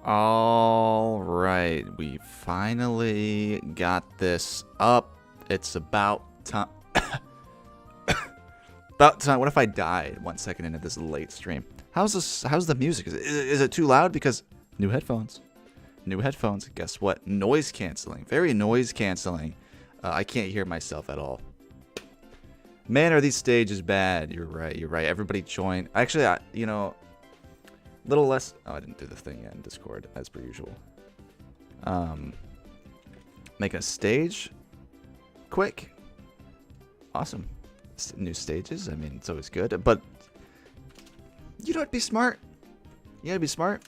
All right, we finally got this up. It's about time. About time. What if I died 1 second into this late stream? How's this? How's the music? Is it too loud? Because new headphones. New headphones. Guess what? Noise canceling. Very noise canceling. I can't hear myself at all. Man, are these stages bad? You're right. You're right. Everybody join. Actually, you know. Little less. Oh, I didn't do the thing yet in Discord as per usual. Make a stage. Quick. Awesome. New stages. I mean, it's always good. But you gotta be smart. You gotta be smart.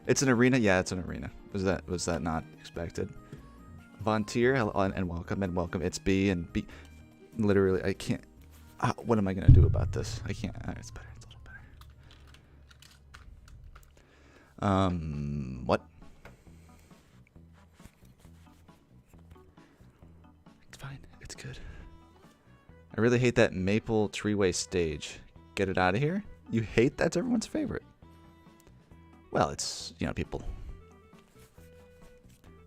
It's an arena. Yeah, it's an arena. Was that not expected? Vontier and welcome. It's B and B. Literally, I can't. What am I gonna do about this? I can't. It's better. It's a little better. What? It's fine. It's good. I really hate that maple treeway stage. Get it out of here. You hate that's everyone's favorite. Well, it's, you know, people.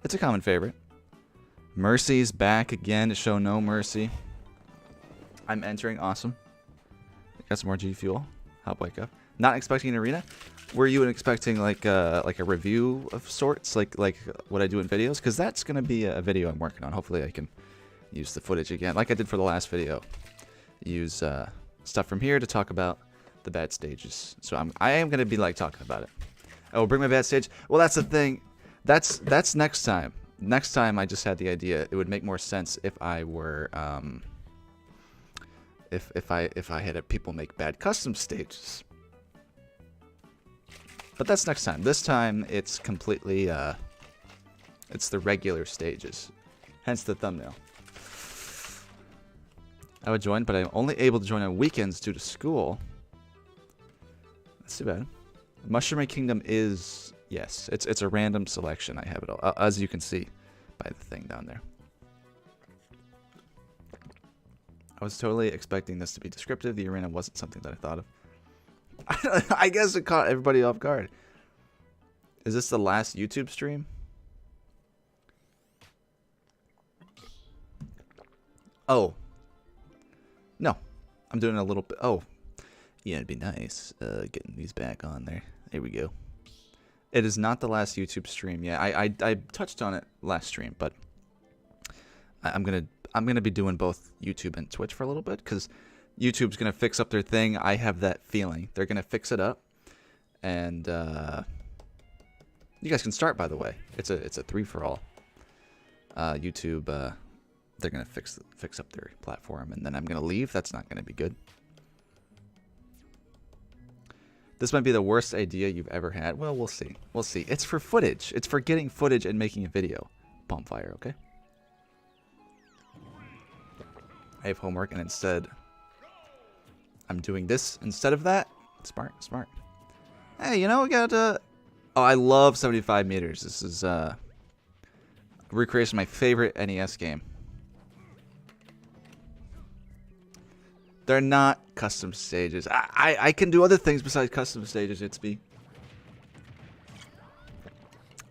It's a common favorite. Mercy's back again to show no mercy. I'm entering. Awesome. Got some more G Fuel. Hop wake up. Not expecting an arena. Were you expecting like a review of sorts, like what I do in videos? Because that's gonna be a video I'm working on. Hopefully I can use the footage again, like I did for the last video. Use stuff from here to talk about the bad stages. So I am gonna be like talking about it. Oh, bring my bad stage. Well, that's the thing. That's next time. Next time, I just had the idea. It would make more sense if I were if I had people make bad custom stages. But that's next time. This time, it's completely it's the regular stages. Hence the thumbnail. I would join, but I'm only able to join on weekends due to school. That's too bad. Mushroom Kingdom is, yes, it's a random selection. I have it all, as you can see by the thing down there. I was totally expecting this to be descriptive. The arena wasn't something that I thought of. I guess it caught everybody off guard. Is this the last YouTube stream? Oh. No. I'm doing a little bit. Oh. Yeah, it'd be nice getting these back on there. There we go. It is not the last YouTube stream. Yeah, I touched on it last stream, but I'm gonna be doing both YouTube and Twitch for a little bit because YouTube's gonna fix up their thing. I have that feeling they're gonna fix it up, and you guys can start. By the way, it's a 3-for-all. YouTube, they're gonna fix up their platform, and then I'm gonna leave. That's not gonna be good. This might be the worst idea you've ever had. Well, we'll see. We'll see. It's for footage. It's for getting footage and making a video. Bonfire, okay? I have homework, and instead, I'm doing this instead of that. Smart, smart. Hey, you know, we got, oh, I love 75 meters. This is, recreation of my favorite NES game. They're not custom stages. I can do other things besides custom stages, it's me.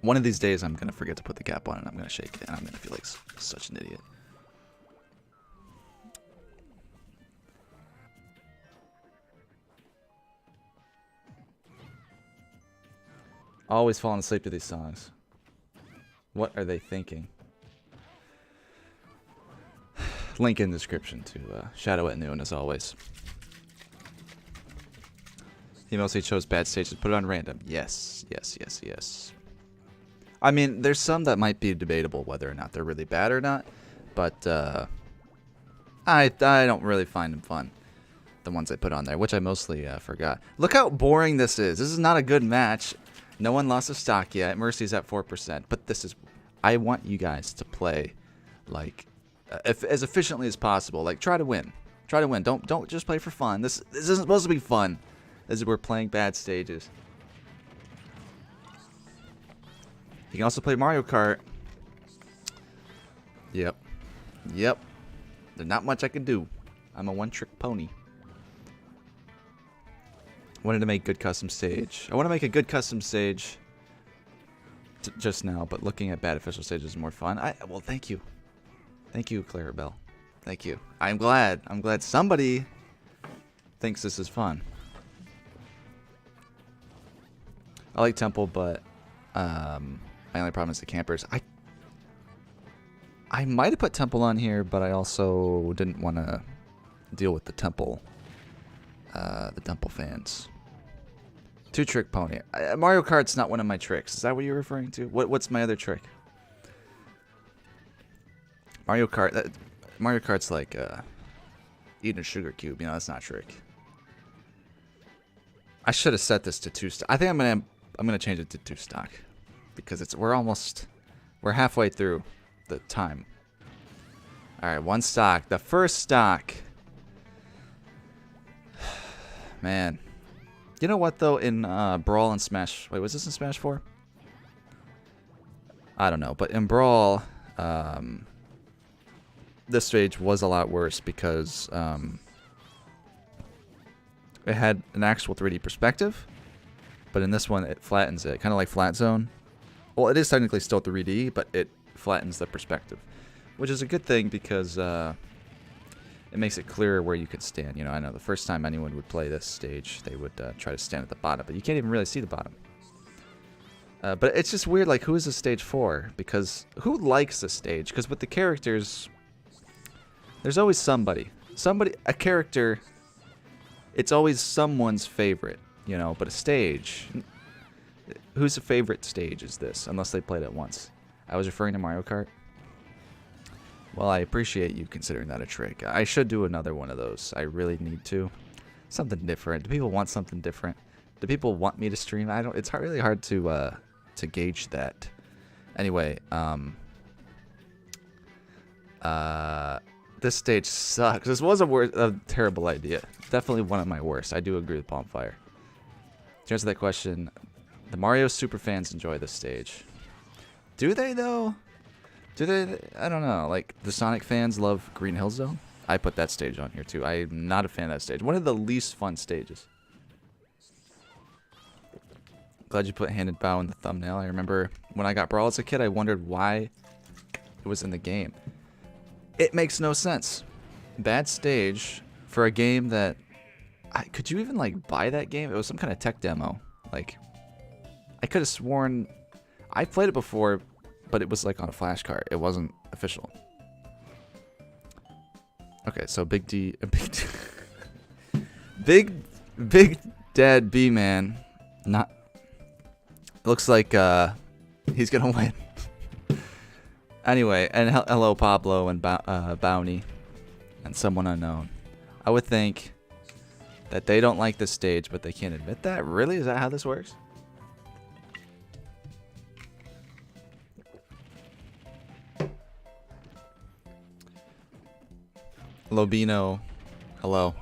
One of these days, I'm going to forget to put the cap on, and I'm going to shake it, and I'm going to feel like such an idiot. Always falling asleep to these songs. What are they thinking? Link in the description to Shadow at Noon, as always. He mostly chose bad stages. Put it on random. Yes, yes, yes, yes. I mean, there's some that might be debatable whether or not they're really bad or not, but I don't really find them fun. The ones I put on there, which I mostly forgot. Look how boring this is. This is not a good match. No one lost a stock yet. Mercy's at 4%, but this is. I want you guys to play like. As efficiently as possible. Like, try to win. Try to win. Don't just play for fun. This isn't supposed to be fun. As we're playing bad stages. You can also play Mario Kart. Yep. Yep. There's not much I can do. I'm a one-trick pony. Wanted to make good custom stage. I want to make a good custom stage just now, but looking at bad official stages is more fun. Well, thank you. Thank you, Clarabelle. Thank you. I'm glad. I'm glad somebody thinks this is fun. I like Temple, but my only problem is the campers. I might have put Temple on here, but I also didn't want to deal with the Temple fans. Two-trick pony. Mario Kart's not one of my tricks. Is that what you're referring to? What's my other trick? Mario Kart's like eating a sugar cube. You know, that's not a trick. I should have set this to 2 stock. I think I'm gonna change it to 2 stock because we're halfway through the time. All right, 1 stock. The first stock. Man, you know what though? In Brawl and Smash. Wait, was this in Smash 4? I don't know, but in Brawl, this stage was a lot worse because it had an actual 3D perspective, but in this one it flattens it, kind of like Flat Zone. Well, it is technically still 3D, but it flattens the perspective, which is a good thing because it makes it clearer where you could stand. You know, I know the first time anyone would play this stage, they would try to stand at the bottom, but you can't even really see the bottom. But it's just weird, like, who is this stage for? Because who likes this stage? Because with the characters, there's always somebody, a character. It's always someone's favorite, you know, but a stage, whose favorite stage is this, unless they played it once? I was referring to Mario Kart. Well, I appreciate you considering that a trick. I should do another one of those. I really need to. Something different. Do people want something different? Do people want me to stream? I don't. It's really hard to gauge that. Anyway, this stage sucks. This was a terrible idea. Definitely one of my worst. I do agree with Palmfire. To answer that question, the Mario superfans enjoy this stage. Do they though? Do they? I don't know. Like, the Sonic fans love Green Hill Zone. I put that stage on here too. I'm not a fan of that stage. One of the least fun stages. Glad you put Handed Bow in the thumbnail. I remember when I got Brawl as a kid, I wondered why it was in the game. It makes no sense. Bad stage for a game that... could you even, like, buy that game? It was some kind of tech demo. Like, I could have sworn... I played it before, but it was, like, on a flash card. It wasn't official. Okay, so Big D... Big Dad B-Man. Not... Looks like, he's gonna win. Anyway, and hello Pablo and Bounty and someone unknown. I would think that they don't like this stage, but they can't admit that. Really? Is that how this works? Lobino, hello.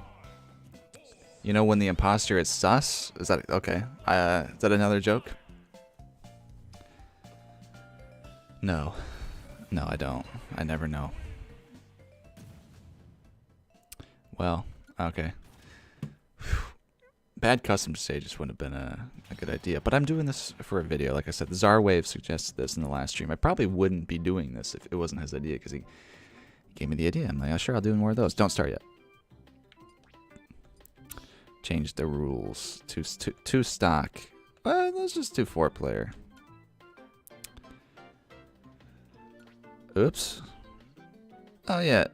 You know when the imposter is sus? Is that okay? Is that another joke? No. No, I don't. I never know. Well, okay. Bad custom stages wouldn't have been a good idea. But I'm doing this for a video. Like I said, the Zarwave suggested this in the last stream. I probably wouldn't be doing this if it wasn't his idea, because he gave me the idea. I'm like, oh, sure, I'll do more of those. Don't start yet. Change the rules. Two stock. Let's just do 4-player. Oops. Oh, yeah.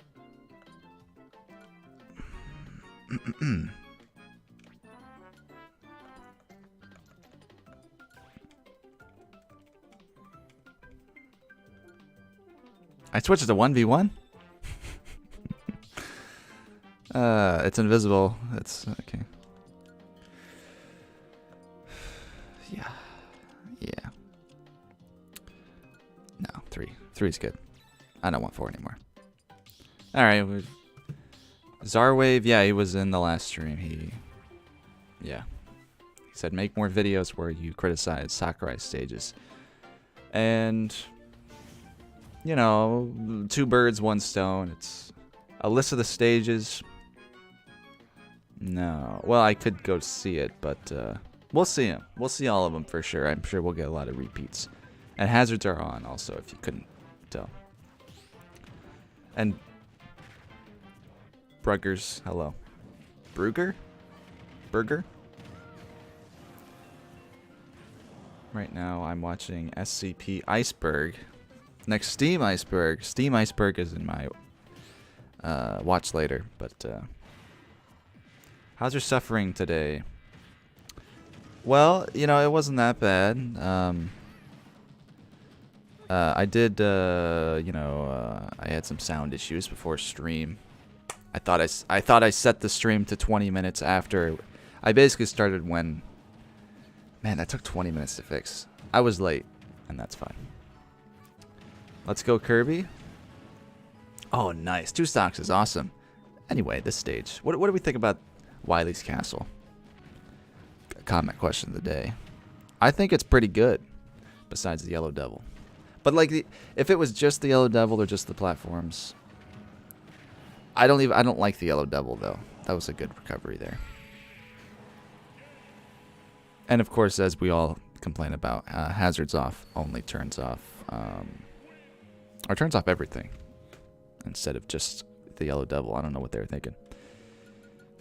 I switched it to 1v1? It's invisible. It's okay. Yeah. Yeah. No, 3. 3's good. I don't want 4 anymore. Alright. Zarwave, yeah, he was in the last stream. Yeah. He said make more videos where you criticize Sakurai stages. And, you know, 2 birds, 1 stone. It's a list of the stages. No. Well, I could go see it, but we'll see him. We'll see all of them for sure. I'm sure we'll get a lot of repeats. And hazards are on also, if you couldn't tell. And Bruggers, hello. Brugger? Burger? Right now I'm watching SCP Iceberg. Next Steam Iceberg. Steam Iceberg is in my watch later, but how's your suffering today? Well, you know, it wasn't that bad. I did, you know, I had some sound issues before stream. I thought I set the stream to 20 minutes after. I basically started when. Man, that took 20 minutes to fix. I was late, and that's fine. Let's go, Kirby. Oh, nice. 2 stocks is awesome. Anyway, this stage. What do we think about Wily's Castle? Comment question of the day. I think it's pretty good, besides the Yellow Devil. But like, if it was just the Yellow Devil or just the platforms, I don't like the Yellow Devil though. That was a good recovery there. And of course, as we all complain about, hazards off only turns off, or turns off everything instead of just the Yellow Devil. I don't know what they were thinking.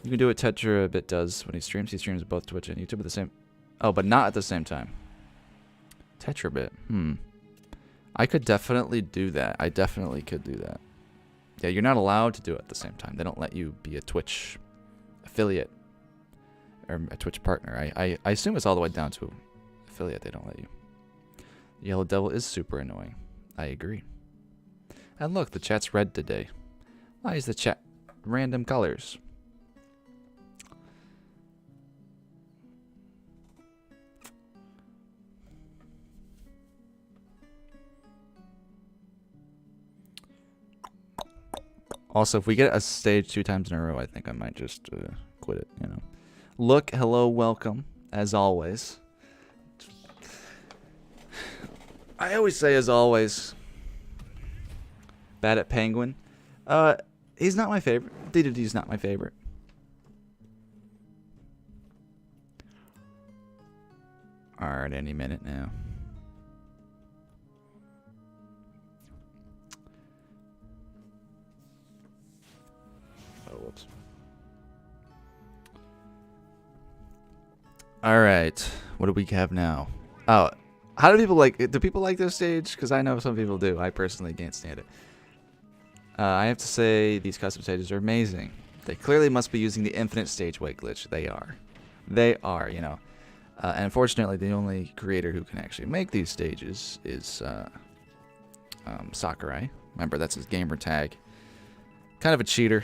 You can do what Tetra Bit does when he streams. He streams both Twitch and YouTube at the same. Oh, but not at the same time. Tetra Bit. I could definitely do that. I definitely could do that. Yeah, you're not allowed to do it at the same time. They don't let you be a Twitch affiliate or a Twitch partner. I assume it's all the way down to affiliate. They don't let you. Yellow Devil is super annoying. I agree. And look, the chat's red today. Why is the chat random colors? Also, if we get a stage 2 times in a row, I think I might just quit it, you know. Look, hello, welcome, as always. I always say as always. Bad at Penguin. He's not my favorite. DDD's not my favorite. Alright, any minute now. Oh, whoops. Alright, what do we have now? Oh, how do people like it? Do people like this stage? Because I know some people do. I personally can't stand it. I have to say, these custom stages are amazing. They clearly must be using the infinite stage weight glitch. They are. They are, you know. And unfortunately, the only creator who can actually make these stages is Sakurai. Remember, that's his gamer tag. Kind of a cheater.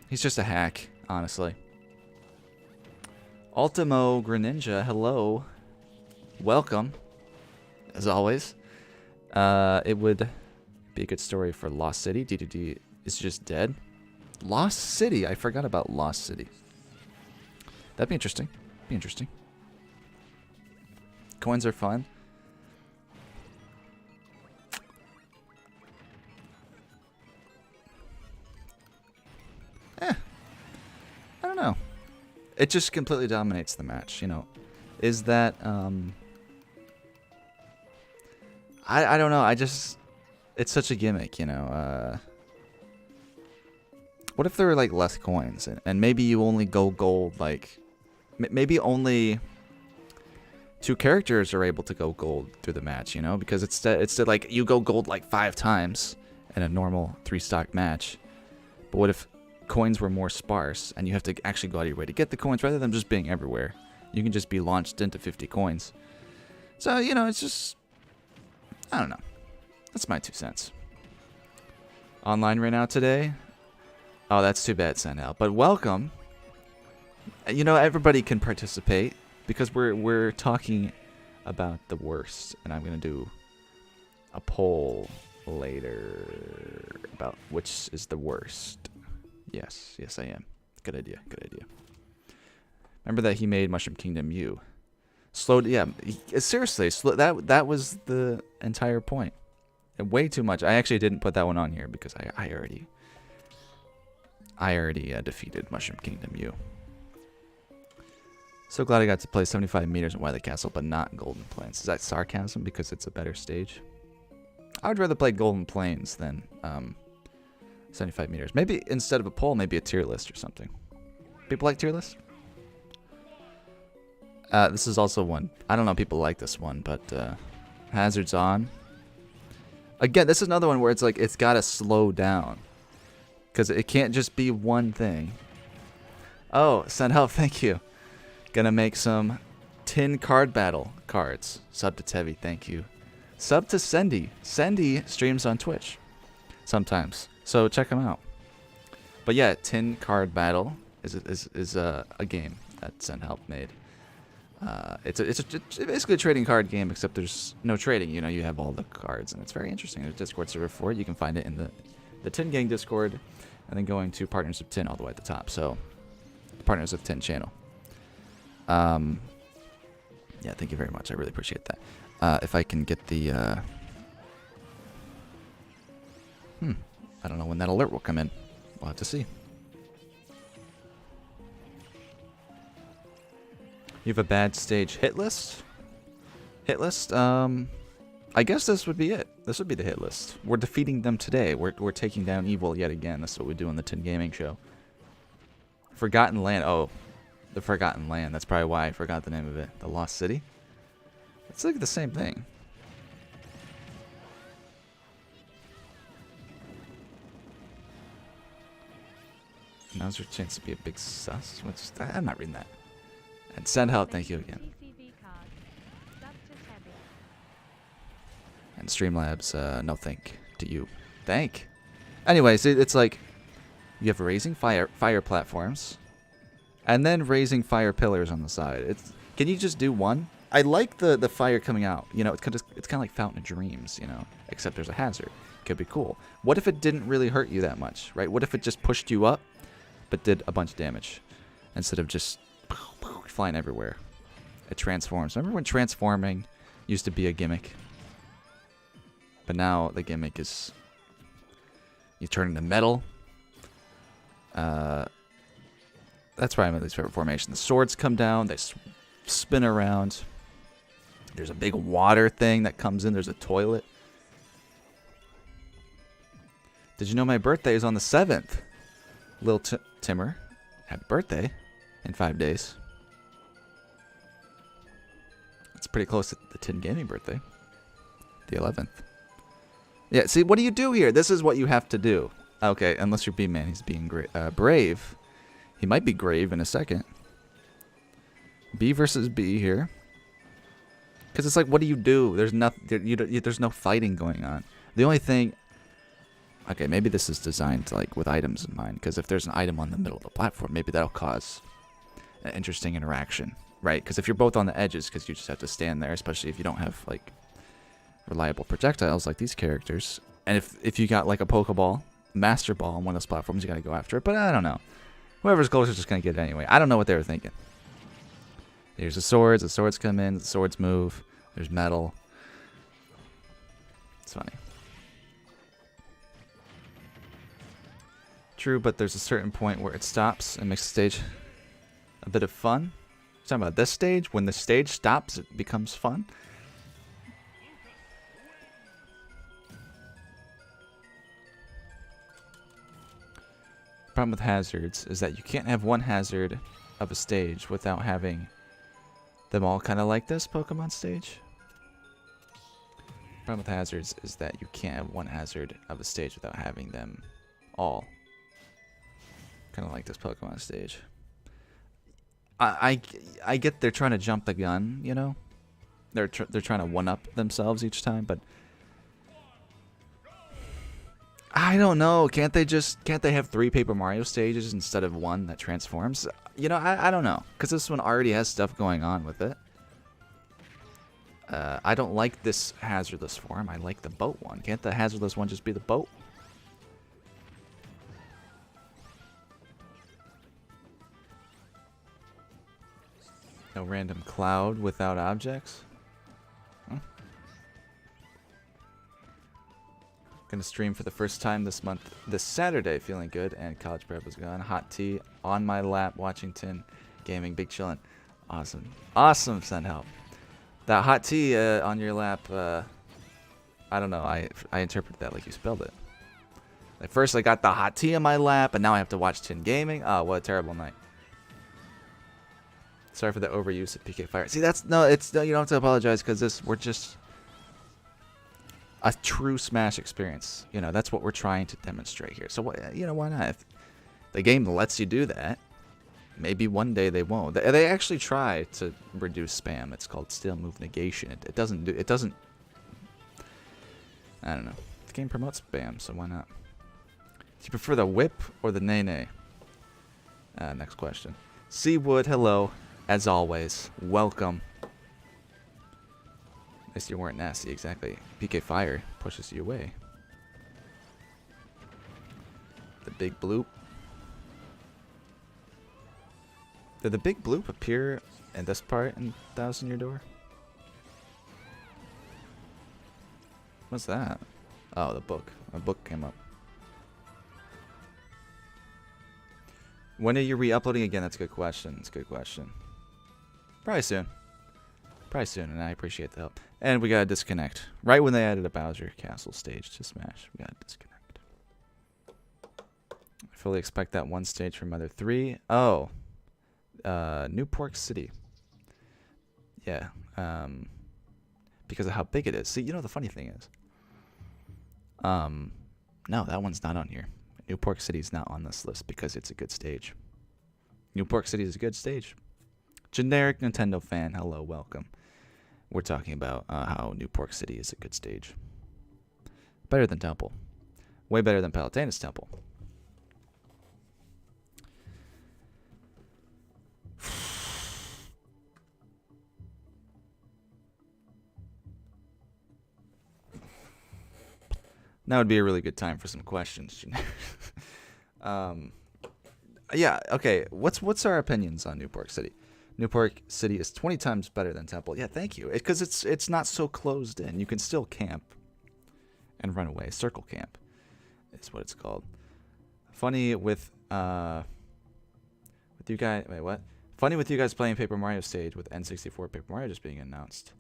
He's just a hack, honestly. Ultimo Greninja, hello. Welcome, as always. It would be a good story for Lost City. DDD is just dead. Lost City, I forgot about Lost City. That'd be interesting. Be interesting. Coins are fun. I don't know. It just completely dominates the match, you know. Is that, I don't know. I just, it's such a gimmick, you know. What if there were, like, less coins? And maybe you only go gold, like, maybe only 2 characters are able to go gold through the match, you know? Because it's like, you go gold, like, 5 times in a normal 3-stock match. But what if coins were more sparse, and you have to actually go out of your way to get the coins rather than just being everywhere? You can just be launched into 50 coins. So, you know, it's just, I don't know. That's my 2 cents. Online right now today? Oh, that's too bad, Sanel. But welcome. You know, everybody can participate because we're talking about the worst, and I'm gonna do a poll later about which is the worst. Yes, I am. Good idea. Good idea. Remember that he made Mushroom Kingdom U. Seriously, that was the entire point. And way too much. I actually didn't put that one on here because I already defeated Mushroom Kingdom U. So glad I got to play 75 meters in Weather Castle, but not Golden Plains. Is that sarcasm because it's a better stage? I would rather play Golden Plains than 75 meters. Maybe instead of a poll, maybe a tier list or something. People like tier lists? This is also one. I don't know if people like this one, but Hazard's on. Again, this is another one where it's like it's got to slow down. Because it can't just be one thing. Oh, send help, thank you. Gonna make some tin card battle cards. Sub to Tevi, thank you. Sub to Sendy. Sendy streams on Twitch sometimes, so check him out. But yeah, tin card battle is a game that Send Help made. It's basically a trading card game, except there's no trading. You know, you have all the cards, and it's very interesting. There's a Discord server for it. You can find it in the Tin Gang Discord, and then going to Partners of Tin all the way at the top. So, Partners of Tin channel. Yeah, thank you very much. I really appreciate that. If I can get the I don't know when that alert will come in. We'll have to see. You have a bad stage hit list? Hit list? I guess this would be it. This would be the hit list. We're defeating them today. We're taking down evil yet again. That's what we do on the Tin Gaming Show. Forgotten Land. Oh, the Forgotten Land. That's probably why I forgot the name of it. The Lost City? It's like the same thing. Now's your chance to be a big sus. I'm not reading that. And Send Help, thank you again. And Streamlabs, no thank to you. Thank. Anyways, it's like you have raising fire platforms, and then raising fire pillars on the side. Can you just do one? I like the fire coming out. You know, it's kind of like Fountain of Dreams. You know, except there's a hazard. Could be cool. What if it didn't really hurt you that much, right? What if it just pushed you up, but did a bunch of damage, instead of just flying everywhere? It transforms. Remember when transforming used to be a gimmick? But now the gimmick is you turn into metal. That's probably my least favorite formation. The swords come down. They spin around. There's a big water thing that comes in. There's a toilet. Did you know my birthday is on the 7th? Lil Timmer, happy birthday in 5 days. It's pretty close to the Tin Gaming birthday. The 11th. Yeah, see, what do you do here? This is what you have to do. Okay, unless you're B-Man, he's being brave. He might be grave in a second. B versus B here. Because it's like, what do you do? There's there's no fighting going on. The only thing... Okay, maybe this is designed like with items in mind. Because if there's an item on the middle of the platform, maybe that'll cause an interesting interaction. Right? Because if you're both on the edges, because you just have to stand there, especially if you don't have like reliable projectiles like these characters. And if you got like a Pokeball, Master Ball on one of those platforms, you gotta go after it. But I don't know. Whoever's closer is just gonna get it anyway. I don't know what they were thinking. Here's the swords come in, the swords move. There's metal. It's funny. True, but there's a certain point where it stops and makes the stage a bit of fun. You're talking about this stage? When the stage stops, it becomes fun? The problem with hazards is that you can't have one hazard of a stage without having them all kind of like this Pokemon stage. The problem with hazards is that you can't have one hazard of a stage without having them all kind of like this Pokemon stage. I get they're trying to jump the gun, you know? They're trying to one-up themselves each time, but I don't know. Can't they have 3 Paper Mario stages instead of one that transforms? You know, I don't know, because this one already has stuff going on with it. I don't like this hazardless form. I like the boat one. Can't the hazardless one just be the boat? No random cloud without objects? Huh? Gonna stream for the first time this month, this Saturday, feeling good, and college prep was gone. Hot tea on my lap, watching Tin Gaming, big chillin'. Awesome. Awesome, send help. That hot tea on your lap, I don't know. I interpreted that like you spelled it. At first I got the hot tea on my lap, and now I have to watch Tin Gaming. Oh, what a terrible night. Sorry for the overuse of PK Fire. See, that's no, it's no, you don't have to apologize because we're just a true Smash experience. You know, that's what we're trying to demonstrate here. So what, you know, why not? If the game lets you do that, maybe one day they won't. They actually try to reduce spam. It's called still move negation. It doesn't. I don't know. The game promotes spam, so why not? Do you prefer the whip or the nay-nay? Next question. Seawood, hello. As always, welcome. At least you weren't nasty, exactly. PK Fire pushes you away. The big bloop. Did the big bloop appear in this part in Thousand Year Door? What's that? Oh, the book. A book came up. When are you re-uploading again? That's a good question. That's a good question. Probably soon. Probably soon, and I appreciate the help. And we gotta disconnect. Right when they added a Bowser Castle stage to Smash, we gotta disconnect. I fully expect that one stage from Mother 3. Oh. New Pork City. Yeah. Because of how big it is. See, you know the funny thing is. No, that one's not on here. New Pork City's not on this list because it's a good stage. New Pork City is a good stage. Generic Nintendo fan, hello, welcome. We're talking about how New Pork City is a good stage. Better than Temple. Way better than Palutena's Temple. Now would be a really good time for some questions. Yeah, okay. What's our opinions on New Pork City? New Pork City is 20 times better than Temple. Yeah, thank you. Because it's not so closed in. You can still camp and run away. Circle camp is what it's called. Funny with you guys. Wait, what? Funny with you guys playing Paper Mario stage with N64 Paper Mario just being announced.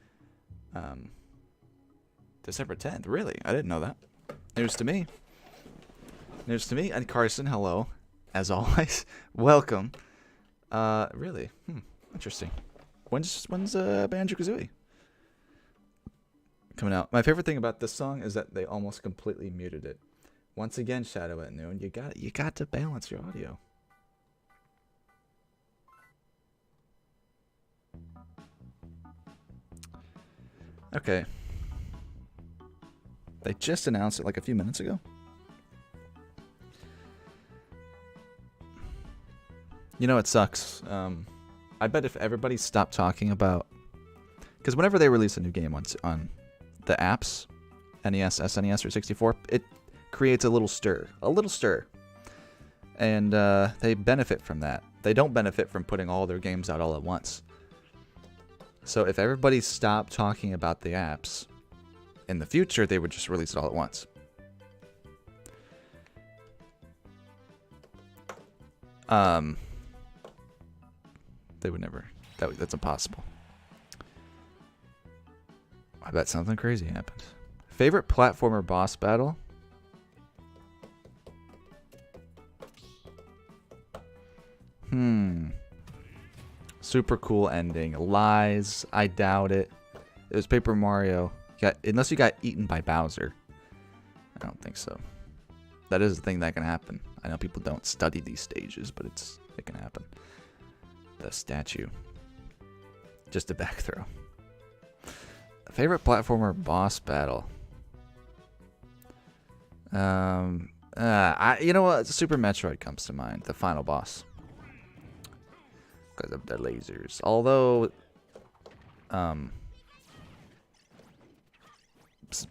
December 10th. Really? I didn't know that. News to me. News to me. And Carson, hello. As always. Welcome. Really? Interesting. When's Banjo-Kazooie coming out? My favorite thing about this song is that they almost completely muted it. Once again, Shadow at Noon, you got to balance your audio. Okay. They just announced it like a few minutes ago. You know, it sucks. I bet if everybody stopped talking about... Because whenever they release a new game on the apps, NES, SNES, or 64, it creates a little stir. A little stir. And they benefit from that. They don't benefit from putting all their games out all at once. So if everybody stopped talking about the apps, in the future, they would just release it all at once. They would never. That's impossible. I bet something crazy happened. Favorite platformer boss battle? Super cool ending. Lies. I doubt it. It was Paper Mario. Unless you got eaten by Bowser. I don't think so. That is a thing that can happen. I know people don't study these stages, but it can happen. The statue. Just a back throw. Favorite platformer boss battle? You know what? Super Metroid comes to mind. The final boss. Because of the lasers. Although,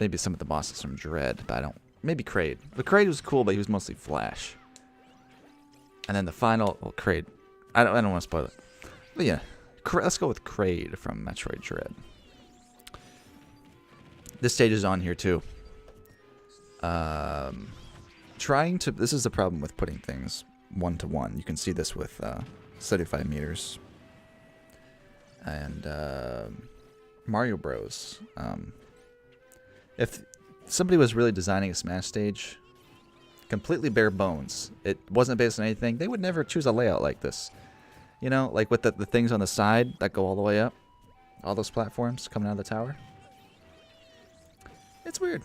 maybe some of the bosses from Dread, but I don't. Maybe Kraid. But Kraid was cool, but he was mostly Flash. And then the final, well, Kraid. I don't want to spoil it. But yeah, let's go with Kraid from Metroid Dread. This stage is on here too. This is the problem with putting things 1-to-1. You can see this with 75 meters. and Mario Bros. If somebody was really designing a Smash stage, completely bare bones, it wasn't based on anything, they would never choose a layout like this. You know, like with the things on the side that go all the way up, all those platforms coming out of the tower. It's weird.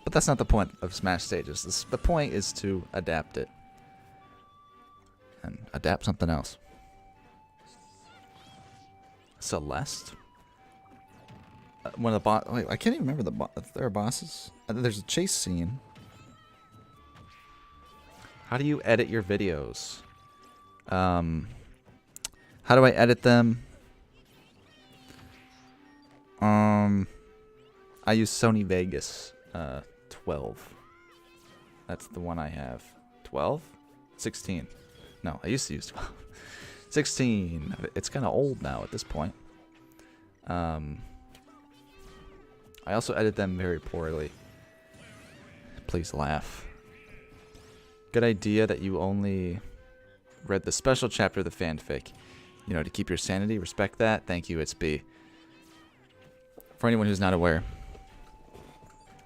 But that's not the point of Smash stages. The point is to adapt it. And adapt something else. Celeste? One of the boss. Wait, I can't even remember there are bosses. There's a chase scene. How do you edit your videos? How do I edit them? I use Sony Vegas 12. That's the one I have. 12? 16. No, I used to use 12. 16. It's kind of old now at this point. I also edit them very poorly. Please laugh. Good idea that you only read the special chapter of the fanfic. You know, to keep your sanity. Respect that. Thank you, It's B. For anyone who's not aware,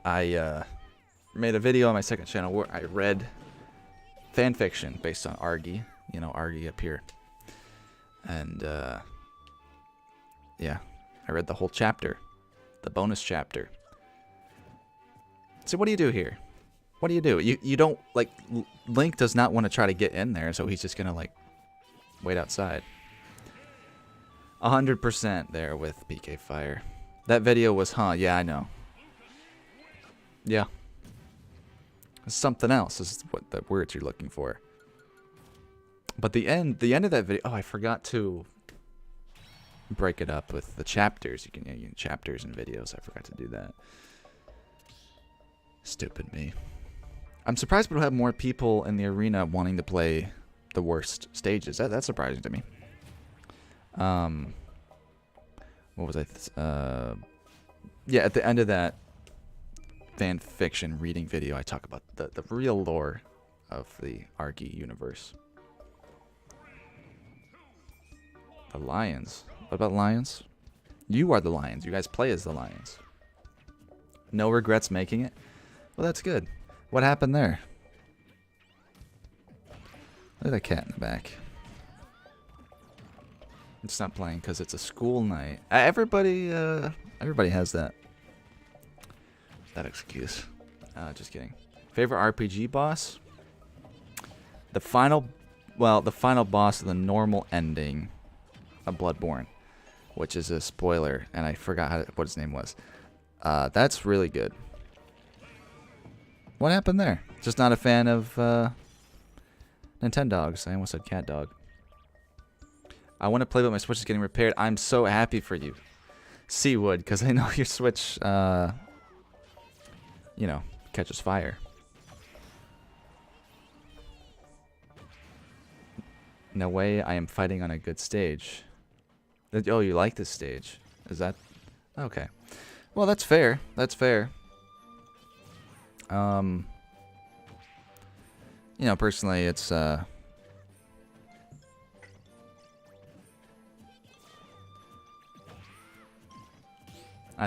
I made a video on my second channel where I read fanfiction based on Argy. You know, Argy up here. And, yeah, I read the whole chapter. The bonus chapter. So what do you do here? What do? You don't, like, Link does not want to try to get in there, so he's just going to, like, wait outside. 100% there with PK Fire. That video was, yeah, I know. Yeah. It's something else is what the words you're looking for. But the end of that video, I forgot to break it up with the chapters. You can chapters and videos. I forgot to do that. Stupid me. I'm surprised we don't have more people in the arena wanting to play the worst stages. That's surprising to me. What was I? Yeah, at the end of that fan fiction reading video, I talk about the real lore of the Argy universe. The lions. What about lions? You are the lions. You guys play as the lions. No regrets making it? Well, that's good. What happened there? Look at that cat in the back. It's not playing because it's a school night. Everybody has that excuse. Just kidding. Favorite RPG boss? The final boss of the normal ending of Bloodborne, which is a spoiler, and I forgot what his name was. That's really good. What happened there? Just not a fan of Nintendogs. I almost said cat dog. I want to play, but my Switch is getting repaired. I'm so happy for you, Seawood, because I know your Switch, you know, catches fire. No way I am fighting on a good stage. Oh, you like this stage? Is that... Okay. Well, that's fair. That's fair. You know, personally, it's, I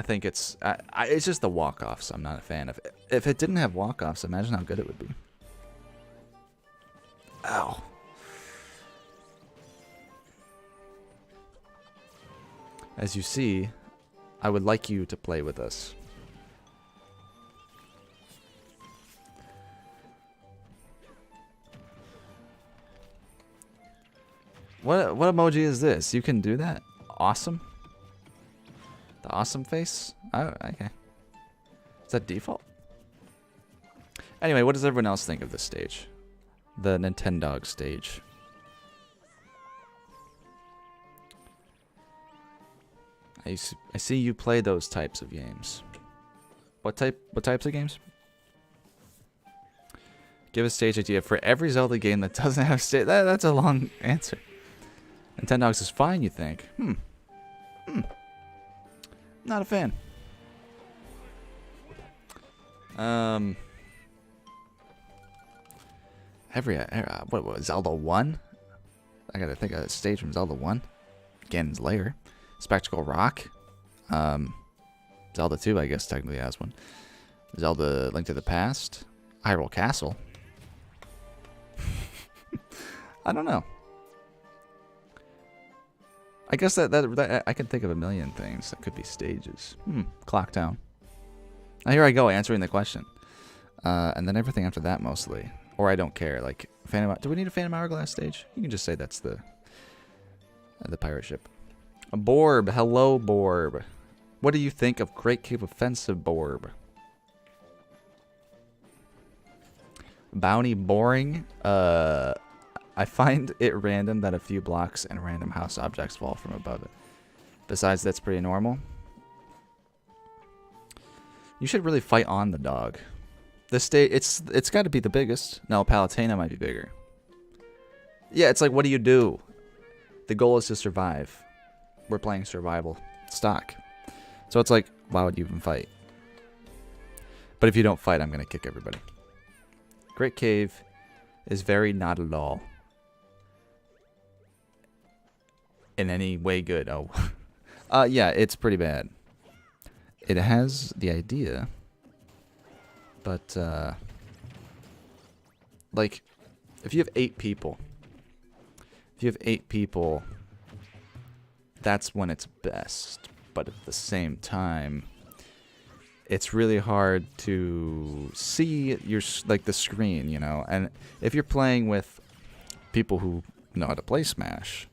think it's just the walk-offs I'm not a fan of. If it didn't have walk-offs, imagine how good it would be. Ow. As you see, I would like you to play with us. What emoji is this? You can do that? Awesome? The awesome face? Oh, okay. Is that default? Anyway, what does everyone else think of this stage? The Nintendog stage. I see you play those types of games. What types of games? Give a stage idea for every Zelda game that doesn't have stage. That's a long answer. Nintendogs is fine, you think? Not a fan. What was Zelda 1? I gotta think of a stage from Zelda 1. Ganon's Lair. Spectacle Rock. Zelda 2, I guess, technically has one. Zelda Link to the Past. Hyrule Castle. I don't know. I guess that I can think of a million things that could be stages. Clock Town. Now here I go answering the question. And then everything after that mostly. Or I don't care. Like, do we need a Phantom Hourglass stage? You can just say that's the pirate ship. Borb. Hello, Borb. What do you think of Great Cave Offensive, Borb? Bounty boring. I find it random that a few blocks and random house objects fall from above it. Besides, that's pretty normal. You should really fight on the dog. The state, it's got to be the biggest. No, Palutena might be bigger. Yeah, it's like, what do you do? The goal is to survive. We're playing survival stock. So it's like, why would you even fight? But if you don't fight, I'm going to kick everybody. Great Cave is very not at all in any way good. Oh, yeah, it's pretty bad. It has the idea, but like, if you have 8 people, that's when it's best. But at the same time, it's really hard to see the screen, you know. And if you're playing with people who know how to play Smash,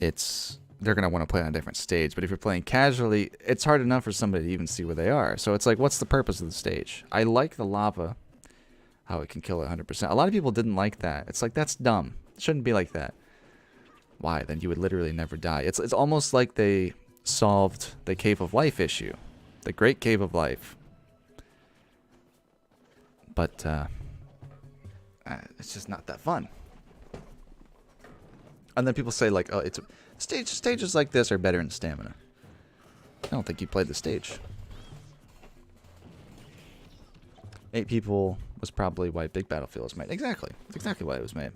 they're gonna want to play on a different stage. But if you're playing casually, it's hard enough for somebody to even see where they are. So it's like, what's the purpose of the stage? I like the lava, how it can kill 100%. A lot of people didn't like that. It's like, that's dumb. It shouldn't be like that. Why? Then you would literally never die. It's almost like they solved the Cave of Life issue. The Great Cave of Life. But it's just not that fun. And then people say, like, oh, it's stages like this are better in stamina. I don't think you played the stage. 8 people was probably why Big Battlefield was made. Exactly. That's exactly why it was made.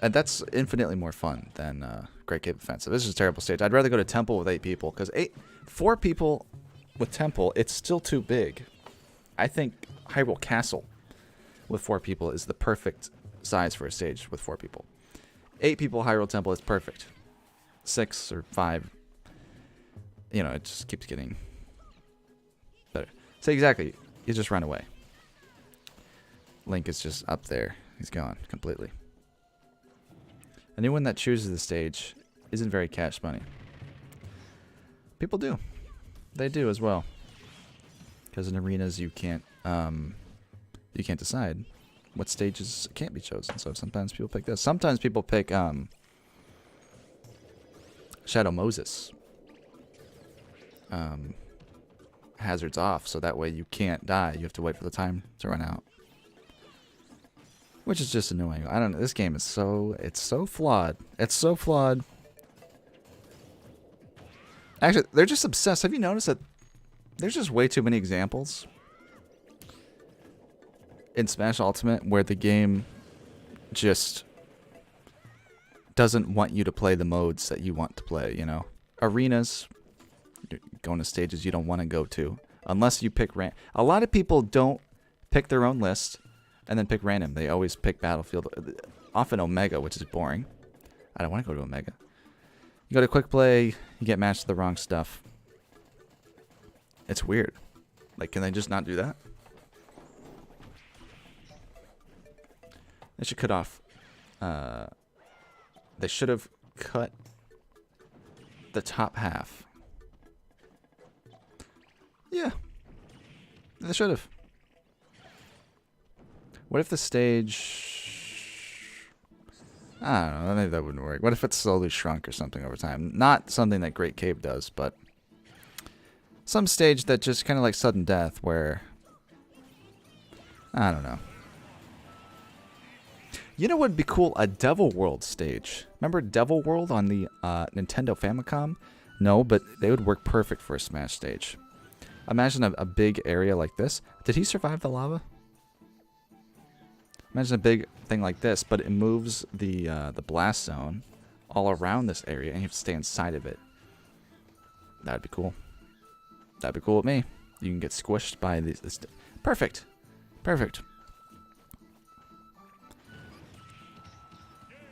And that's infinitely more fun than Great Cave Offensive. This is a terrible stage. I'd rather go to Temple with 8 people, because 4 people with Temple, it's still too big. I think Hyrule Castle with 4 people is the perfect size for a stage with 4 people. 8 people Hyrule Temple is perfect. 6 or 5, you know, it just keeps getting better. So exactly, you just run away. Link is just up there. He's gone completely. Anyone that chooses the stage isn't very cash money. People do. They do as well. Because in arenas you can't decide what stages can't be chosen. So sometimes people pick this. Sometimes people pick Shadow Moses. Hazards off, so that way you can't die. You have to wait for the time to run out. Which is just annoying. I don't know. This game is it's so flawed. It's so flawed. Actually, they're just obsessed. Have you noticed that there's just way too many examples in Smash Ultimate where the game just doesn't want you to play the modes that you want to play, you know? Arenas, you're going to stages you don't want to go to. Unless you pick a lot of people don't pick their own list and then pick random. They always pick Battlefield. Often Omega, which is boring. I don't want to go to Omega. You go to Quick Play, you get matched to the wrong stuff. It's weird. Like, can they just not do that? They should cut off. They should have cut the top half. Yeah. They should have. What if the stage... I don't know, maybe that wouldn't work. What if it's slowly shrunk or something over time? Not something that Great Cave does, but some stage that just kind of like sudden death where... I don't know. You know what would be cool? A Devil World stage. Remember Devil World on the Nintendo Famicom? No, but they would work perfect for a Smash stage. Imagine a big area like this. Did he survive the lava? Imagine a big thing like this, but it moves the blast zone all around this area, and you have to stay inside of it. That'd be cool. That'd be cool with me. You can get squished by this. Perfect. Perfect.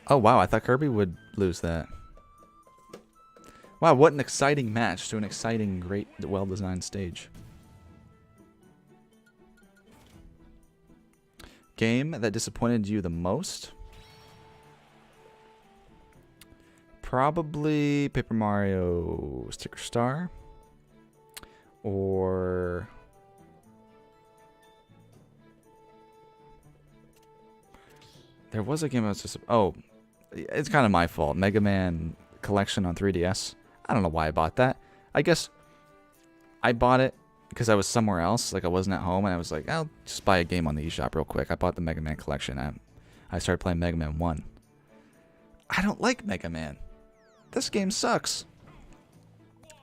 Oh, wow. I thought Kirby would lose that. Wow, what an exciting match to an exciting, great, well-designed stage. Game that disappointed you the most? Probably Paper Mario Sticker Star. Or... there was a game I was just... oh, it's kind of my fault. Mega Man Collection on 3DS. I don't know why I bought that. I guess I bought it because I was somewhere else. Like, I wasn't at home, and I was like, I'll just buy a game on the eShop real quick. I bought the Mega Man Collection. I started playing Mega Man 1. I don't like Mega Man. This game sucks.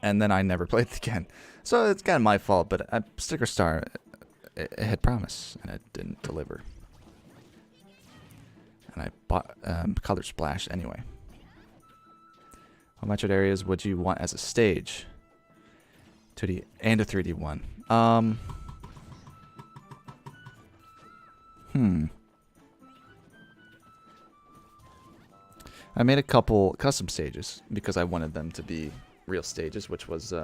And then I never played it again. So it's kind of my fault, but Sticker Star, it had promise, and it didn't deliver. And I bought Color Splash anyway. What Metroid areas would you want as a stage? 2D and a 3D one. I made a couple custom stages because I wanted them to be real stages, which was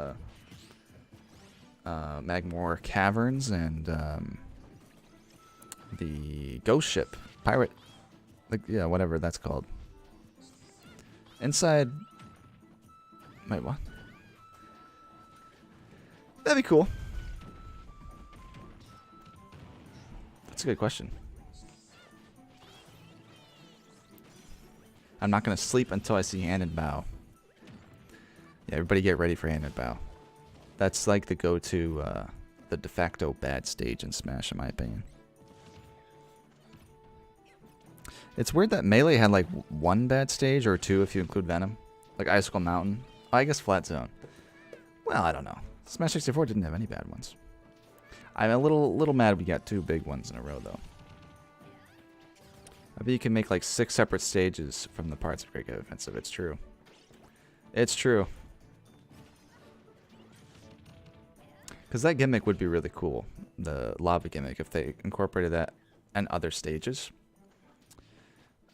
Magmore Caverns and the Ghost Ship Pirate, like, yeah, whatever that's called. Inside, wait, what? That'd be cool. That's a good question. I'm not gonna sleep until I see Hand and Bow. Yeah, everybody get ready for Hand and Bow. That's like the go-to, the de facto bad stage in Smash, in my opinion. It's weird that Melee had like one bad stage, or two if you include Venom. Like Icicle Mountain. Oh, I guess Flat Zone. Well, I don't know. Smash 64 didn't have any bad ones. I'm a little mad we got two big ones in a row, though. I bet you can make like 6 separate stages from the parts of Great Gate Offensive. It's true. It's true. Because that gimmick would be really cool. The lava gimmick, if they incorporated that and other stages.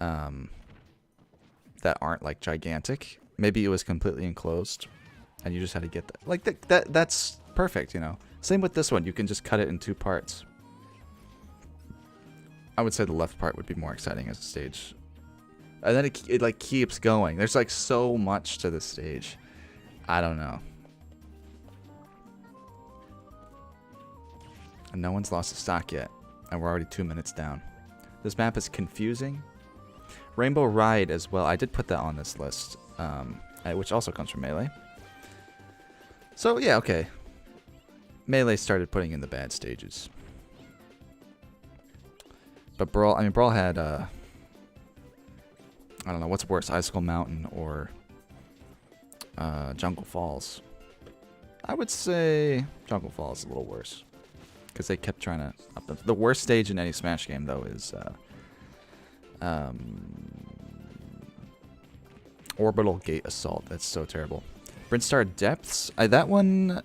That aren't like gigantic. Maybe it was completely enclosed, and you just had to get that. Like that's perfect, you know. Same with this one. You can just cut it in 2 parts. I would say the left part would be more exciting as a stage, and then it like keeps going. There's like so much to this stage. I don't know. And no one's lost a stock yet, and we're already 2 minutes down. This map is confusing. Rainbow Ride as well. I did put that on this list, which also comes from Melee. So yeah, okay. Melee started putting in the bad stages, but Brawl. I mean, Brawl had I don't know what's worse, Icicle Mountain or Jungle Falls. I would say Jungle Falls is a little worse because they kept trying to up them. The worst stage in any Smash game though is Orbital Gate Assault. That's so terrible. Brinstar Depths. That one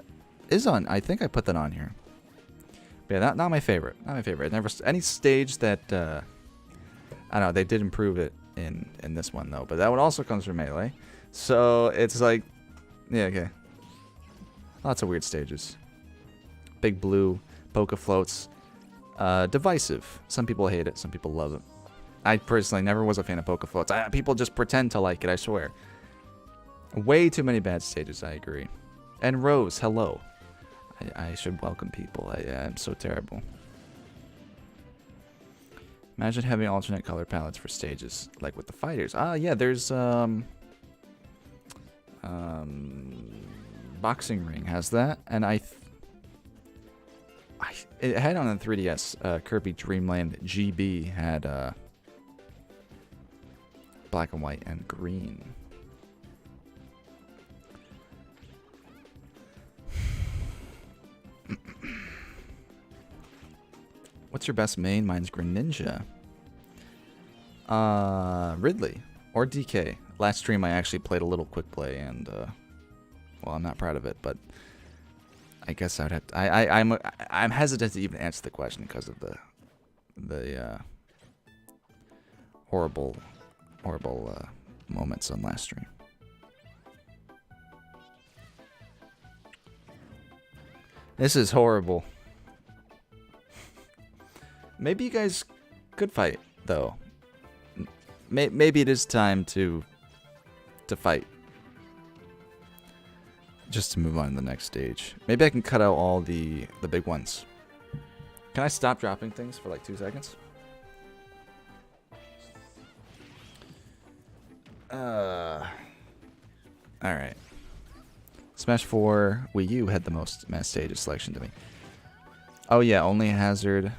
is on. I think I put that on here. But yeah, not my favorite. Not my favorite. Never any stage that I don't know. They did improve it in this one though. But that one also comes from Melee. So it's like, yeah, okay. Lots of weird stages. Big Blue, Poke Floats. Divisive. Some people hate it. Some people love it. I personally never was a fan of Poke Floats. People just pretend to like it, I swear. Way too many bad stages, I agree. And Rose, hello. I should welcome people. I'm so terrible. Imagine having alternate color palettes for stages, like with the fighters. Yeah, there's Boxing Ring has that, and it had on the 3DS. Kirby Dream Land GB had black and white and green. What's your best main? Mine's Greninja. Ridley or DK. last stream I actually played a little quick play, and well, I'm not proud of it, but I guess I'd have to, I'm hesitant to even answer the question because of the horrible moments on last stream. This is horrible. Maybe you guys could fight, though. Maybe it is time to fight. Just to move on to the next stage. Maybe I can cut out all the big ones. Can I stop dropping things for like 2 seconds? Alright. Smash 4 Wii U had the most mass stages selection to me. Oh yeah, only hazard.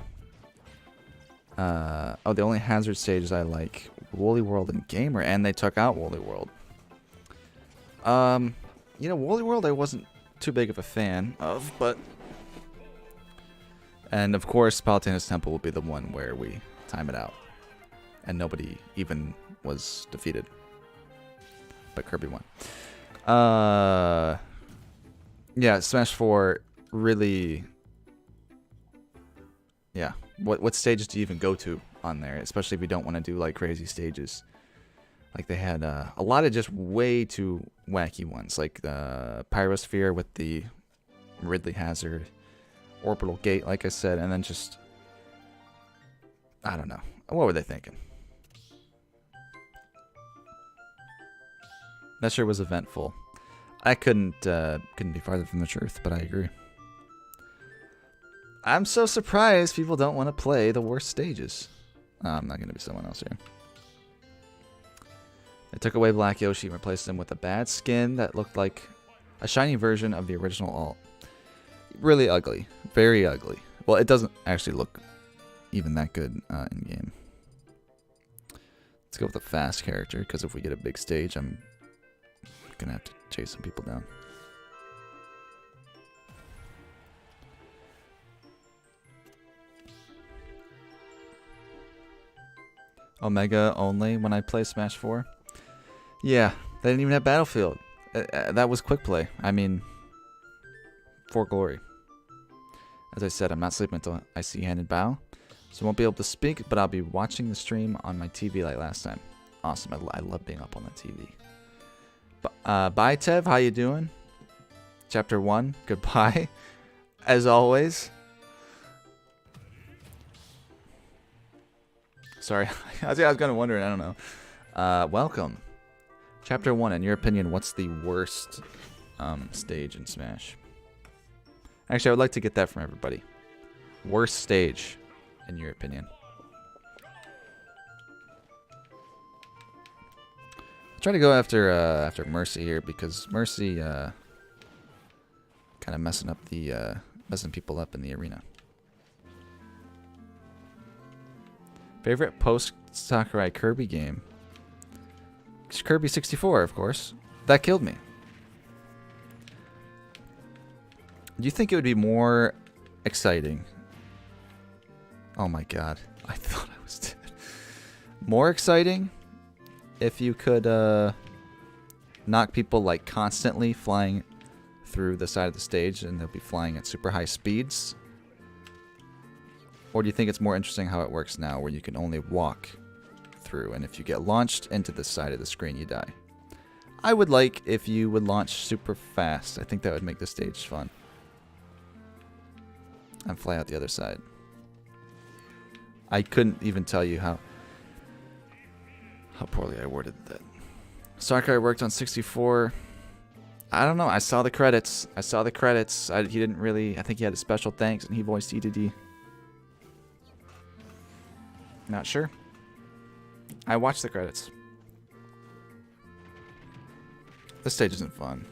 Oh, the only hazard stages I like: Woolly World and Gamer, and they took out Woolly World. You know, Woolly World I wasn't too big of a fan of, but... And of course, Palutena's Temple will be the one where we time it out. And nobody even was defeated. But Kirby won. Yeah, Smash 4 really... Yeah. What stages do you even go to on there? Especially if you don't want to do like crazy stages. Like they had a lot of just way too wacky ones. Like the Pyrosphere with the Ridley Hazard. Orbital Gate, like I said. And then just... I don't know. What were they thinking? That sure was eventful. I couldn't be farther from the truth, but I agree. I'm so surprised people don't want to play the worst stages. I'm not going to be someone else here. They took away Black Yoshi and replaced him with a bad skin that looked like a shiny version of the original alt. Really ugly. Very ugly. Well, it doesn't actually look even that good in game. Let's go with a fast character, because if we get a big stage, I'm gonna have to chase some people down. Omega only when I play Smash 4? Yeah, they didn't even have Battlefield. That was quick play. I mean, for glory. As I said, I'm not sleeping until I see Hand and Bow. So I won't be able to speak, but I'll be watching the stream on my TV like last time. Awesome, I love being up on the TV. Bye, Tev. How you doing? Chapter 1. Goodbye. As always. Sorry. I was kind of wondering. I don't know. Welcome. Chapter 1. In your opinion, what's the worst stage in Smash? Actually, I would like to get that from everybody. Worst stage, in your opinion. Try to go after Mercy here, because Mercy kind of messing people up in the arena. Favorite post Sakurai Kirby game? It's Kirby 64, of course. That killed me. Do you think it would be more exciting? Oh my god, I thought I was dead. More exciting if you could knock people like constantly flying through the side of the stage and they'll be flying at super high speeds? Or do you think it's more interesting how it works now, where you can only walk through, and if you get launched into the side of the screen, you die? I would like if you would launch super fast. I think that would make the stage fun. And fly out the other side. I couldn't even tell you how poorly I worded that. Sakurai worked on 64. I don't know. I saw the credits. He didn't really... I think he had a special thanks and he voiced EDD. Not sure. I watched the credits. This stage isn't fun.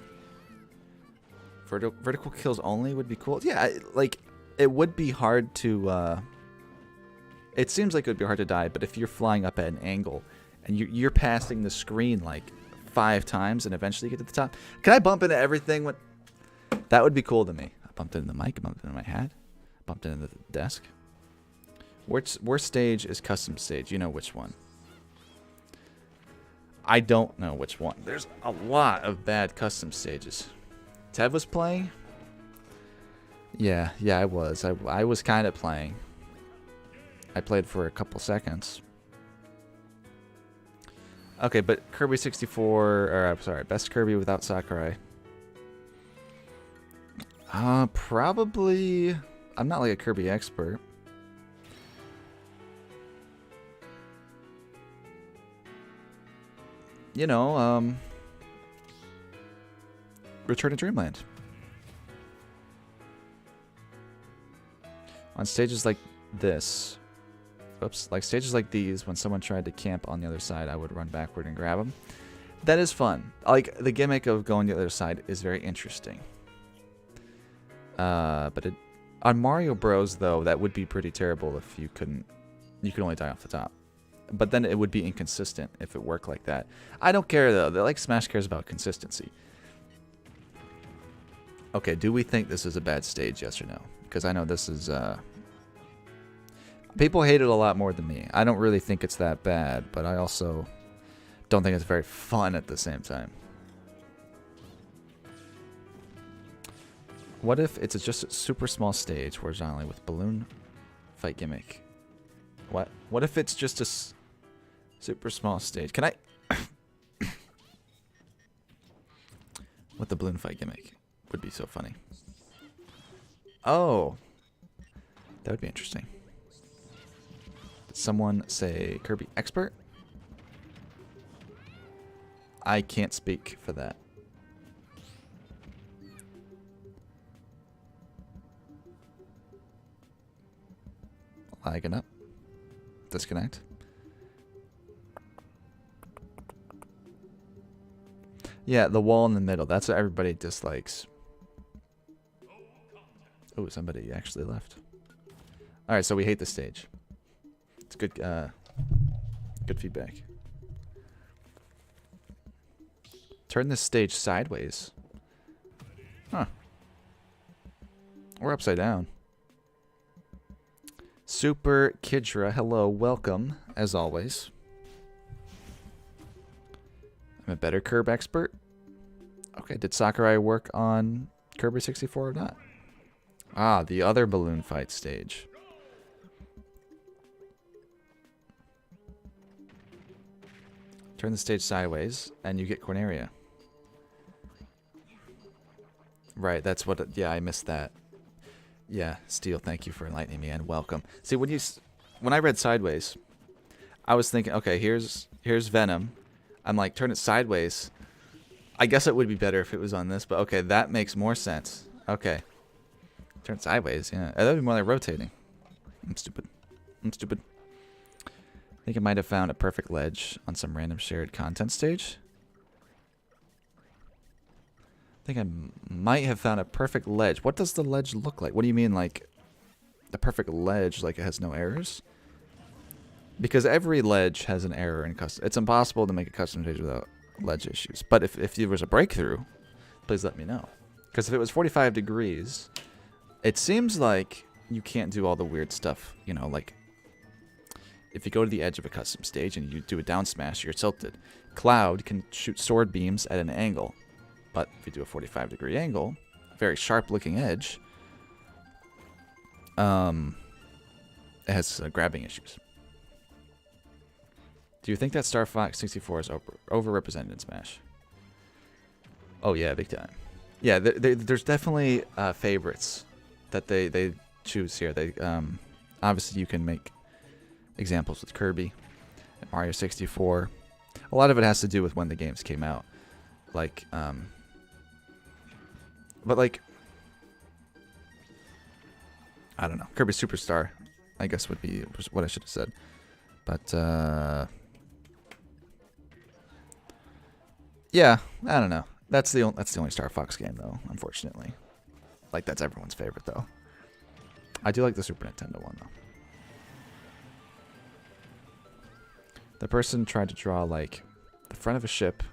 Vertical kills only would be cool. Yeah, like... It would be hard to, it seems like it would be hard to die, but if you're flying up at an angle and you're passing the screen like 5 times and eventually you get to the top. Can I bump into everything? That would be cool to me. I bumped into the mic, I bumped into my hat, bumped into the desk. Worst stage is custom stage. You know which one. I don't know which one. There's a lot of bad custom stages. Tev was playing? Yeah, I was. I was kind of playing. I played for a couple seconds. Okay, but Kirby 64, or I'm sorry, best Kirby without Sakurai. Probably, I'm not like a Kirby expert. You know, Return to Dreamland. On stages like this, oops, like stages like these, when someone tried to camp on the other side, I would run backward and grab them. That is fun. Like, the gimmick of going to the other side is very interesting. But on Mario Bros, though, that would be pretty terrible if you could only die off the top. But then it would be inconsistent if it worked like that. I don't care, though. Like, Smash cares about consistency. Okay, do we think this is a bad stage, yes or no? Because I know this is, people hate it a lot more than me. I don't really think it's that bad, but I also don't think it's very fun at the same time. What if it's just a super small stage horizontally with balloon fight gimmick? What if it's just a super small stage? Can I... With the balloon fight gimmick. Would be so funny. Oh. That would be interesting. Did someone say Kirby expert? I can't speak for that. Lagging up. Disconnect. Yeah, the wall in the middle. That's what everybody dislikes. Oh, somebody actually left. Alright, so we hate the stage. It's good, good feedback. Turn this stage sideways. Huh. Or upside down. Super Kidra, hello, welcome, as always. I'm a better Kirby expert. Okay, did Sakurai work on Kirby 64 or not? Ah, the other balloon fight stage. Turn the stage sideways, and you get Corneria. Right, that's what... Yeah, I missed that. Yeah, Steel, thank you for enlightening me, and welcome. See, when I read sideways, I was thinking, okay, here's Venom. I'm like, turn it sideways. I guess it would be better if it was on this, but okay, that makes more sense. Okay. Turn it sideways, yeah. That would be more like rotating. I'm stupid. I think I might have found a perfect ledge on some random shared content stage. I think I might have found a perfect ledge. What does the ledge look like? What do you mean, like, the perfect ledge, like it has no errors? Because every ledge has an error in custom. It's impossible to make a custom stage without ledge issues. But if there was a breakthrough, please let me know. Because if it was 45 degrees, it seems like you can't do all the weird stuff. You know, like, if you go to the edge of a custom stage and you do a down smash, you're tilted. Cloud can shoot sword beams at an angle. But if you do a 45-degree angle, very sharp-looking edge, it has grabbing issues. Do you think that Star Fox 64 is overrepresented in Smash? Oh yeah, big time. Yeah, there's definitely favorites that they choose here. They obviously you can make examples with Kirby, and Mario 64. A lot of it has to do with when the games came out, like but like, I don't know. Kirby Superstar, I guess would be what I should have said. But yeah, I don't know. That's the only Star Fox game though, unfortunately. Like that's everyone's favorite though. I do like the Super Nintendo one though. The person tried to draw like the front of a ship,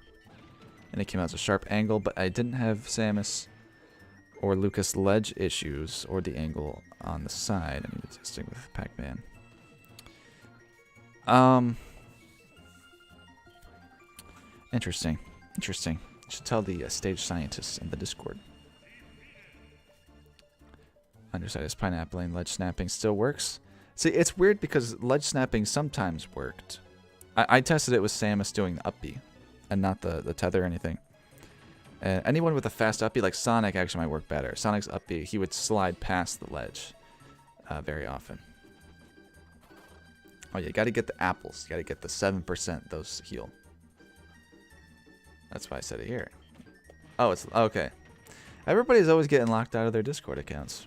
and it came out as a sharp angle, but I didn't have Samus or Lucas ledge issues, or the angle on the side. I need to stick with Pac-Man. Interesting. Interesting. Should tell the stage scientists in the Discord. Undersized pineapple and ledge snapping still works. See, it's weird because ledge snapping sometimes worked. I tested it with Samus doing the up B and not the tether or anything. Anyone with a fast up B, like Sonic, actually might work better. Sonic's up B, he would slide past the ledge very often. Oh, yeah, you got to get the apples. You got to get the 7%. Those heal. That's why I said it here. Oh, it's okay. Everybody's always getting locked out of their Discord accounts.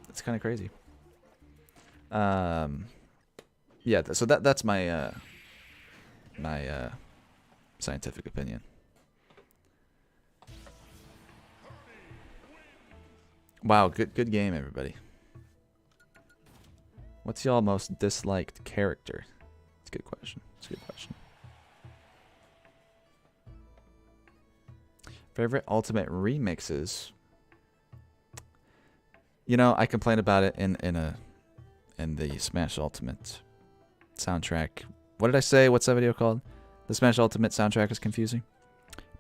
It's kind of crazy. Yeah. So that's my scientific opinion. Wow, good game, everybody. What's y'all most disliked character? It's a good question. It's a good question. Favorite Ultimate remixes? You know, I complain about it in the Smash Ultimate soundtrack. What did I say? What's that video called? The Smash Ultimate soundtrack is confusing.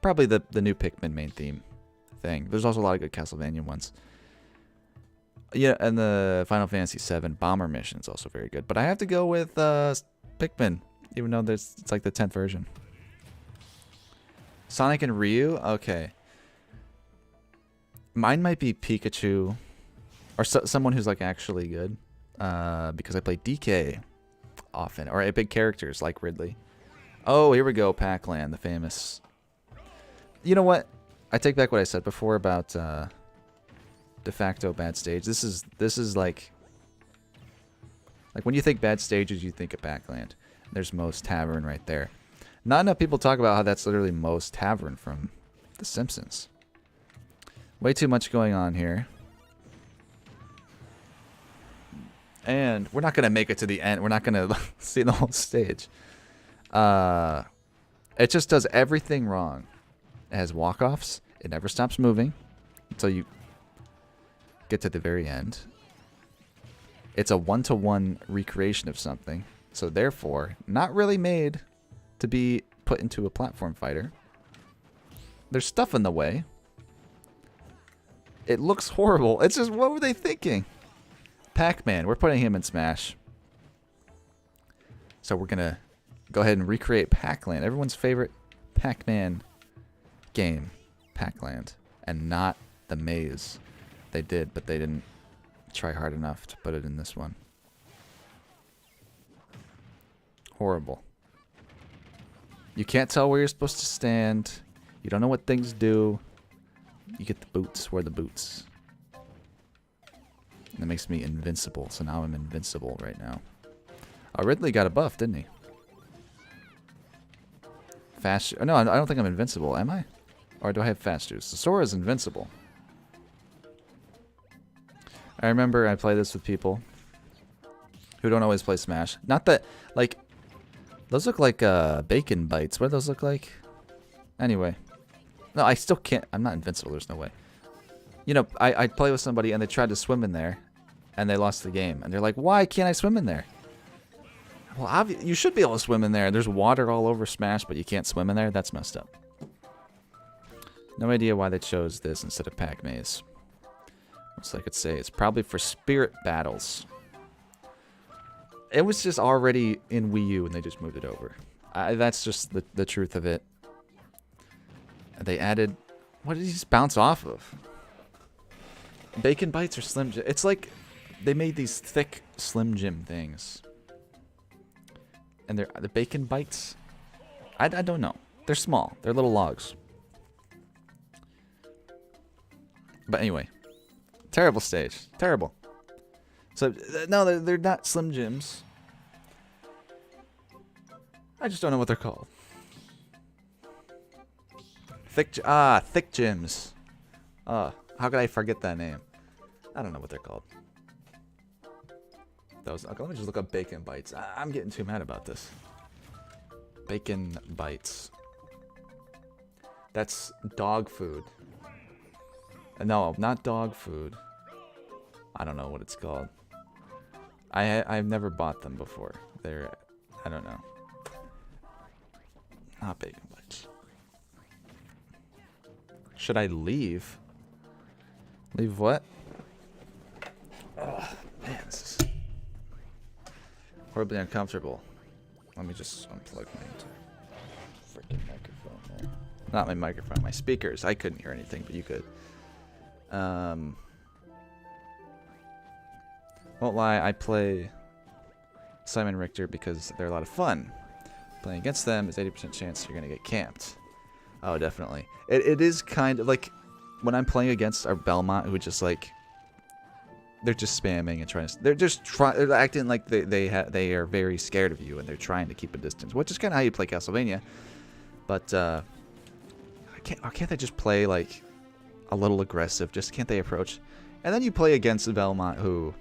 Probably the new Pikmin main theme thing. There's also a lot of good Castlevania ones. Yeah, and the Final Fantasy VII Bomber mission is also very good. But I have to go with Pikmin, even though it's like the 10th version. Sonic and Ryu? Okay. Mine might be Pikachu. Or someone who's like actually good. Because I play DK often. Or big characters like Ridley. Oh, here we go. Pac-Land, the famous. You know what? I take back what I said before about de facto bad stage. This is like when you think bad stages, you think of Pac-Land. There's Moe's Tavern right there. Not enough people talk about how that's literally Moe's Tavern from The Simpsons. Way too much going on here. And we're not going to make it to the end. We're not going to see the whole stage. It just does everything wrong. It has walk-offs. It never stops moving until you get to the very end. It's a one-to-one recreation of something. So therefore, not really made to be put into a platform fighter. There's stuff in the way. It looks horrible. It's just, what were they thinking? Pac-Man, we're putting him in Smash. So we're going to go ahead and recreate Pac-Land. Everyone's favorite Pac-Man game, Pac-Land. And not the maze. They did, but they didn't try hard enough to put it in this one. Horrible. You can't tell where you're supposed to stand. You don't know what things do. You get the boots. Where are the boots? That makes me invincible. So now I'm invincible right now. Oh, Ridley got a buff, didn't he? Fast. Oh, no, I don't think I'm invincible. Am I? Or do I have fast juice? Sora's invincible. I remember I play this with people who don't always play Smash. Not that, like, those look like bacon bites. What do those look like? Anyway. No, I still can't. I'm not invincible. There's no way. You know, I play with somebody and they tried to swim in there and they lost the game. And they're like, why can't I swim in there? Well, you should be able to swim in there. There's water all over Smash, but you can't swim in there? That's messed up. No idea why they chose this instead of Pac-Maze. So I could say it's probably for spirit battles. It was just already in Wii U and they just moved it over. That's just the truth of it. They added... What did he just bounce off of? Bacon bites or Slim Jim? It's like they made these thick Slim Jim things. And they're the bacon bites? I don't know. They're small. They're little logs. But anyway. Terrible stage. Terrible. So, no, they're not Slim Jims. I just don't know what they're called. Thick Jims. How could I forget that name? I don't know what they're called. Okay, let me just look up bacon bites. I'm getting too mad about this. Bacon bites. That's dog food. No, not dog food. I don't know what it's called. I've never bought them before. I don't know. Not bacon bites. Should I leave? Leave what? Oh, man, this is horribly uncomfortable. Let me just unplug my freaking microphone there. Not my microphone, my speakers. I couldn't hear anything, but you could. Won't lie, I play Simon Richter because they're a lot of fun. Playing against them is 80% chance you're going to get camped. Oh, definitely. It is kind of like when I'm playing against our Belmont, who just like they're just spamming and trying to. They're acting like they are very scared of you and they're trying to keep a distance, which is kind of how you play Castlevania. But can't they just play like a little aggressive? Just can't they approach? And then you play against the Belmont, who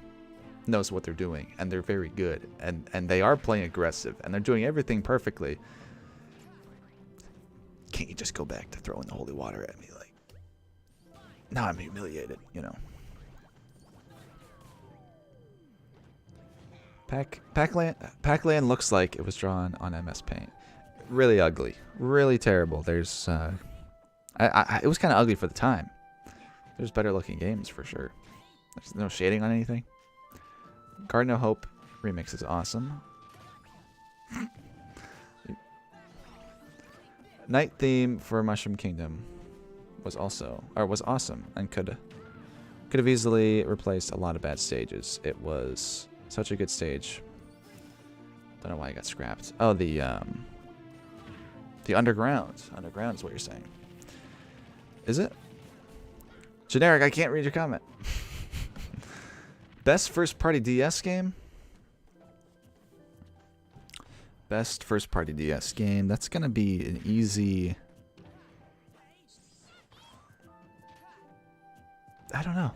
knows what they're doing and they're very good and they are playing aggressive and they're doing everything perfectly. Can't you just go back to throwing the holy water at me? Like, now I'm humiliated, you know. Pac-Land looks like it was drawn on MS Paint. Really ugly, really terrible. There's it was kind of ugly for the time. There's better looking games for sure. There's no shading on anything. Garden of Hope remix is awesome. Night theme for Mushroom Kingdom was awesome and could have easily replaced a lot of bad stages. It was such a good stage. Don't know why it got scrapped. Oh, the underground. Underground is what you're saying. Is it? Generic, I can't read your comment. Best first party DS game? Best first party DS game. That's going to be an easy... I don't know.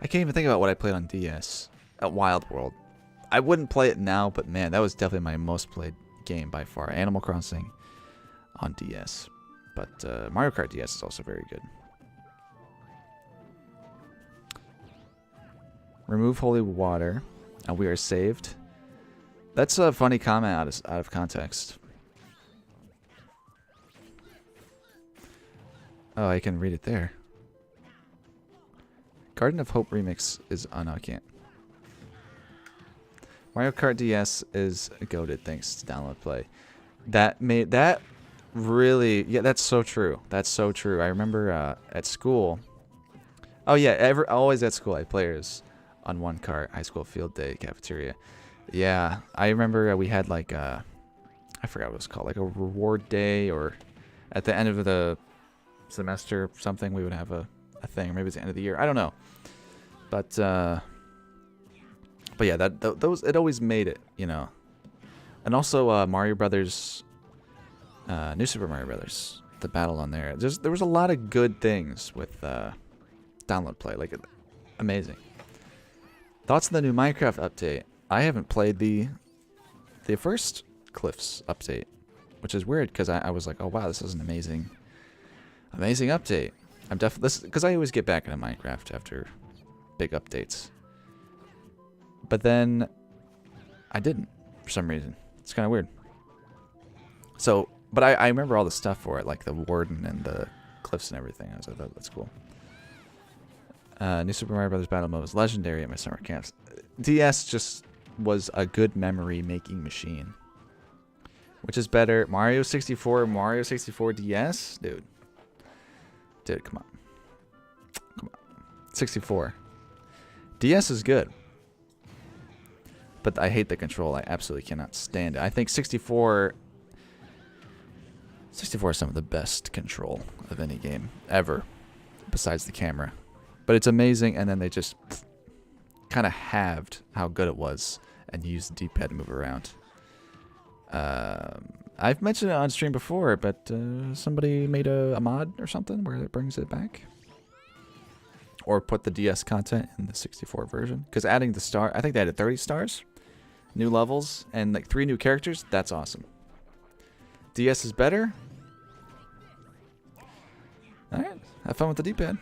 I can't even think about what I played on DS at Wild World. I wouldn't play it now, but man, that was definitely my most played game by far. Animal Crossing on DS. But Mario Kart DS is also very good. Remove holy water, and we are saved. That's a funny comment out of context. Oh, I can read it there. Garden of Hope remix is... Oh, no, I can't. Mario Kart DS is goated thanks to download play. That really... Yeah, that's so true. That's so true. I remember at school... Oh, yeah, always at school I had players on one cart, high school field day cafeteria. Yeah, I remember we had like I forgot what it was called, like a reward day, or at the end of the semester or something, we would have a thing, or maybe it's the end of the year. I don't know. But yeah, those it always made it, you know. And also Mario Brothers, New Super Mario Brothers, the battle on there. There was a lot of good things with download play, like amazing. Thoughts on the new Minecraft update? I haven't played the first Cliffs update, which is weird because I was like, oh wow, this is an amazing update. I'm definitely, because I always get back into Minecraft after big updates, but then I didn't for some reason. It's kind of weird. So, but I remember all the stuff for it, like the warden and the cliffs and everything. I was like, that's cool. New Super Mario Brothers Battle Mode was legendary at my summer camps. DS just was a good memory making machine. Which is better, Mario 64 or Mario 64 DS? Dude, come on. 64. DS is good. But I hate the control. I absolutely cannot stand it. I think 64 is some of the best control of any game ever, besides the camera. But it's amazing, and then they just kind of halved how good it was and used the D-pad to move around. I've mentioned it on stream before, but somebody made a mod or something where it brings it back. Or put the DS content in the 64 version. Because adding the star, I think they added 30 stars, new levels, and like 3 new characters. That's awesome. DS is better. Alright, have fun with the D-pad.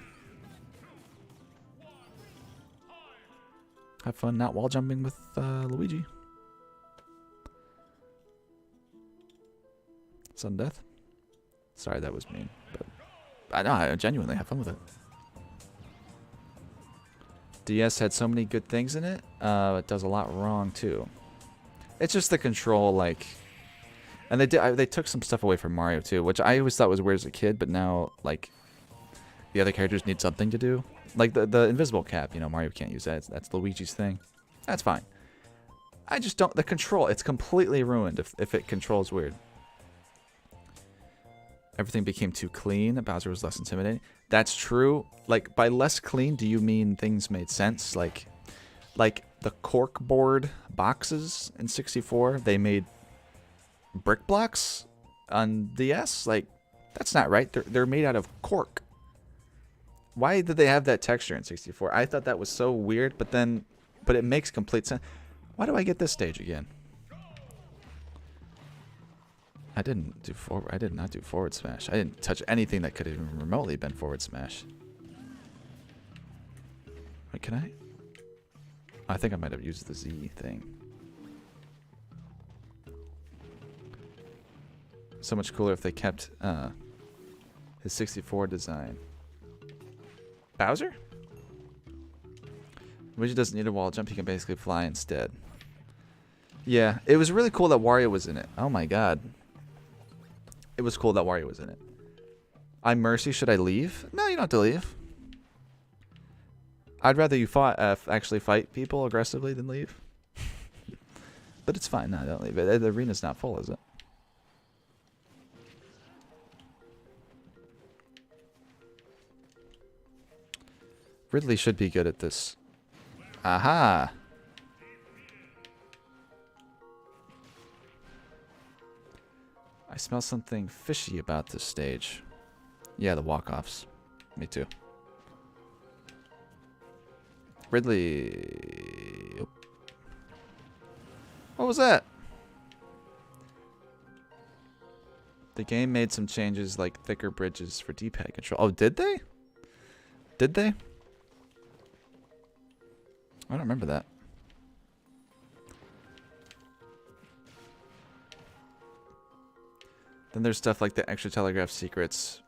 Have fun not wall jumping with Luigi. Sudden death. Sorry, that was mean. But I know, I genuinely have fun with it. DS had so many good things in it. It does a lot wrong too. It's just the control, like, and they took some stuff away from Mario too, which I always thought was weird as a kid, but now like the other characters need something to do. Like the invisible cap, you know, Mario can't use that. That's Luigi's thing. That's fine. I just don't, the control, it's completely ruined if it controls weird. Everything became too clean. Bowser was less intimidating. That's true. Like, by less clean, do you mean things made sense? Like the cork board boxes in 64, they made brick blocks on DS? Like, that's not right. They're made out of cork. Why did they have that texture in 64? I thought that was so weird, but it makes complete sense. Why do I get this stage again? I did not do forward smash. I didn't touch anything that could have even remotely been forward smash. Wait, can I? I think I might have used the Z thing. So much cooler if they kept his 64 design. Bowser? Luigi doesn't need a wall jump. He can basically fly instead. Yeah, it was really cool that Wario was in it. Oh my god. It was cool that Wario was in it. I'm Mercy. Should I leave? No, you don't have to leave. I'd rather you actually fight people aggressively than leave. But it's fine. No, don't leave. The arena's not full, is it? Ridley should be good at this. Aha! I smell something fishy about this stage. Yeah, the walk-offs. Me too. Ridley. What was that? The game made some changes like thicker bridges for D-pad control. Oh, did they? Did they? I don't remember that. Then there's stuff like the extra telegraph secrets.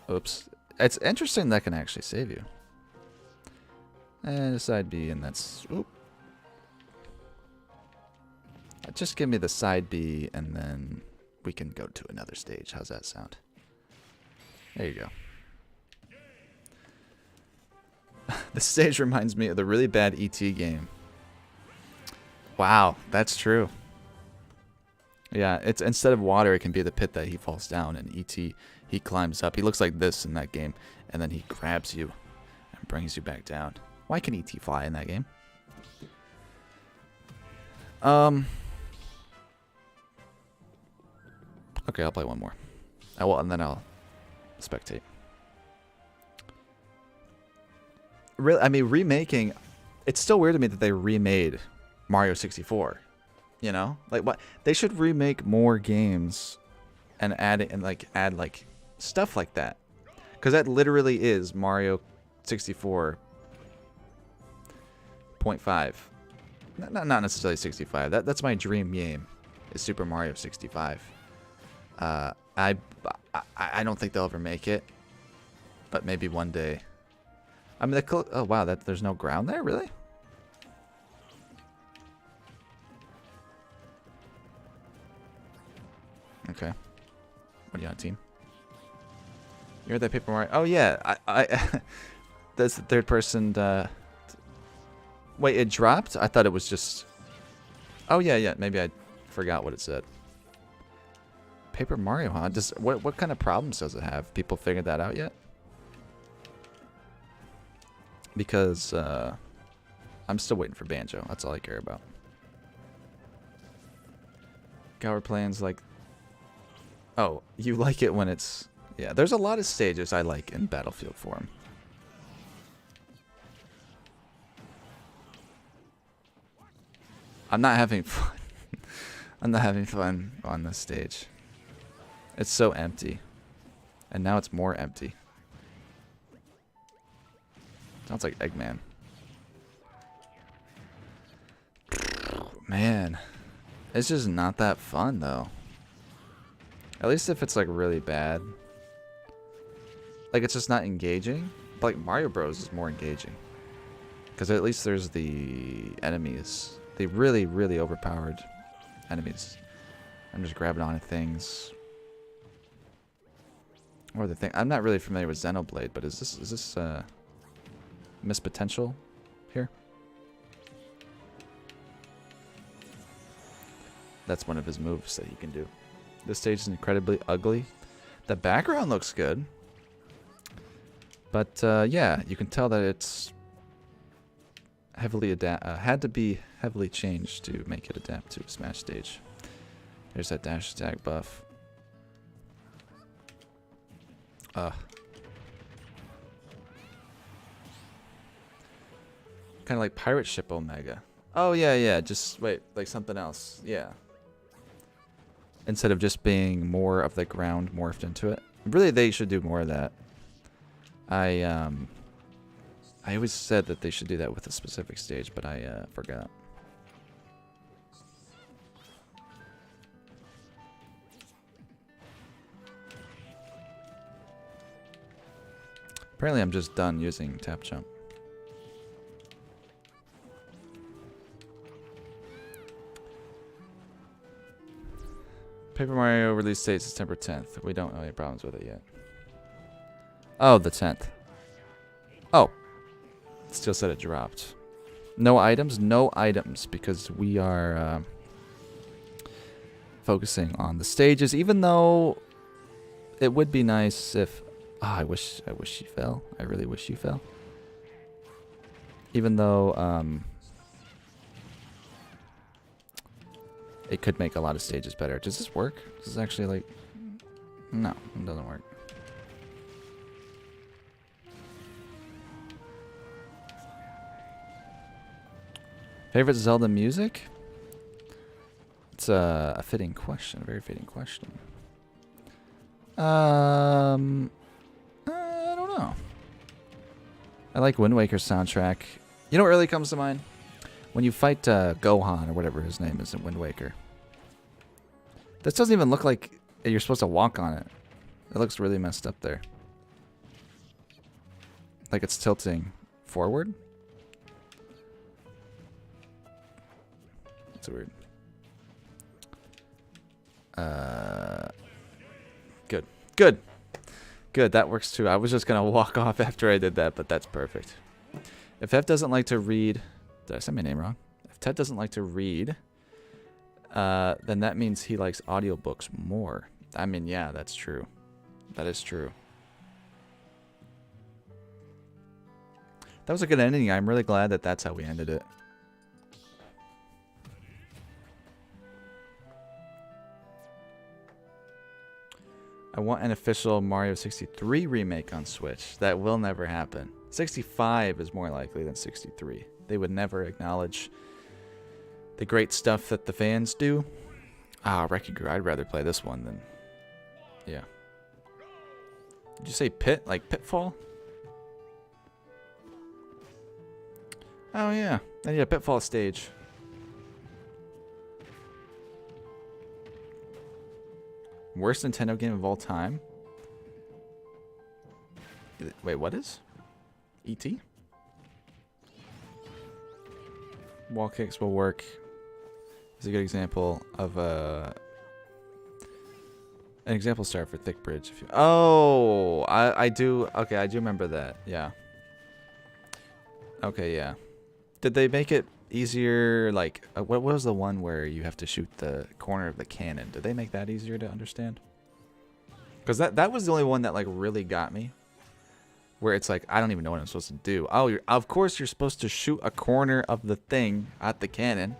Oops. It's interesting that can actually save you. And a side B, and that's... Oop. Just give me the side B, and then we can go to another stage. How's that sound? There you go. This stage reminds me of the really bad E.T. game. Wow, that's true. Yeah, it's instead of water, it can be the pit that he falls down, and E.T. he climbs up. He looks like this in that game, and then he grabs you and brings you back down. Why can E.T. fly in that game? Okay, I'll play one more. I will, and then I'll spectate. Really, I mean, remaking. It's still weird to me that they remade Mario 64. You know, like what they should remake more games, and add like stuff like that, because that literally is Mario 64.5. Not necessarily 65. That's my dream game, is Super Mario 65. I don't think they'll ever make it, but maybe one day. I mean, oh wow, there's no ground there, really? Okay. What are you on, team? You're that Paper Mario. Oh yeah, that's the third person. Wait, it dropped? I thought it was just. Oh yeah. Maybe I forgot what it said. Paper Mario, huh? What kind of problems does it have? People figured that out yet? Because I'm still waiting for Banjo. That's all I care about. Gower plans like. Oh, you like it when it's... Yeah, there's a lot of stages I like in Battlefield form. I'm not having fun. I'm not having fun on this stage. It's so empty. And now it's more empty. Sounds like Eggman. Man. It's just not that fun, though. At least if it's, like, really bad. Like, it's just not engaging. But, like, Mario Bros. Is more engaging. Because at least there's the enemies. The really, really overpowered enemies. I'm just grabbing onto things. Or the thing. I'm not really familiar with Xenoblade, but is this missed potential here? That's one of his moves that he can do. This stage is incredibly ugly. The background looks good. But yeah, you can tell that it's heavily had to be heavily changed to make it adapt to a Smash stage. There's that dash attack buff. Kind of like Pirate Ship Omega. Oh yeah, yeah. Just wait, like something else. Yeah. Instead of just being more of the ground morphed into it. Really, they should do more of that. I always said that they should do that with a specific stage, but I forgot. Apparently I'm just done using tap jump. Paper Mario release date September 10th. We don't have any problems with it yet. Oh, the 10th. Oh. Still said it dropped. No items? No items, because we are focusing on the stages, even though it would be nice if... Oh, I wish she fell. I really wish she fell. Even though it could make a lot of stages better. Does this work? Does this actually, like... No, it doesn't work. Favorite Zelda music? It's a fitting question. A very fitting question. I don't know. I like Wind Waker's soundtrack. You know what really comes to mind? When you fight Gohan, or whatever his name is in Wind Waker. This doesn't even look like you're supposed to walk on it. It looks really messed up there. Like it's tilting forward. That's weird. Good. Good. Good, that works too. I was just going to walk off after I did that, but that's perfect. If F doesn't like to read... Did I say my name wrong? If Ted doesn't like to read, then that means he likes audiobooks more. I mean, yeah, that's true. That is true. That was a good ending. I'm really glad that that's how we ended it. I want an official Mario 63 remake on Switch. That will never happen. 65 is more likely than 63. They would never acknowledge the great stuff that the fans do. Ah, Wrecking Crew. I'd rather play this one than... Yeah. Did you say pit? Like Pitfall? Oh, yeah. I need a Pitfall stage. Worst Nintendo game of all time? Wait, what is? E.T.? Wall kicks will work. It's a good example of an example star for Thick Bridge. If you, oh, I do. Okay, I do remember that. Yeah. Okay, yeah. Did they make it easier? Like, what was the one where you have to shoot the corner of the cannon? Did they make that easier to understand? Because that was the only one that like really got me. Where it's like, I don't even know what I'm supposed to do. Oh, of course you're supposed to shoot a corner of the thing at the cannon.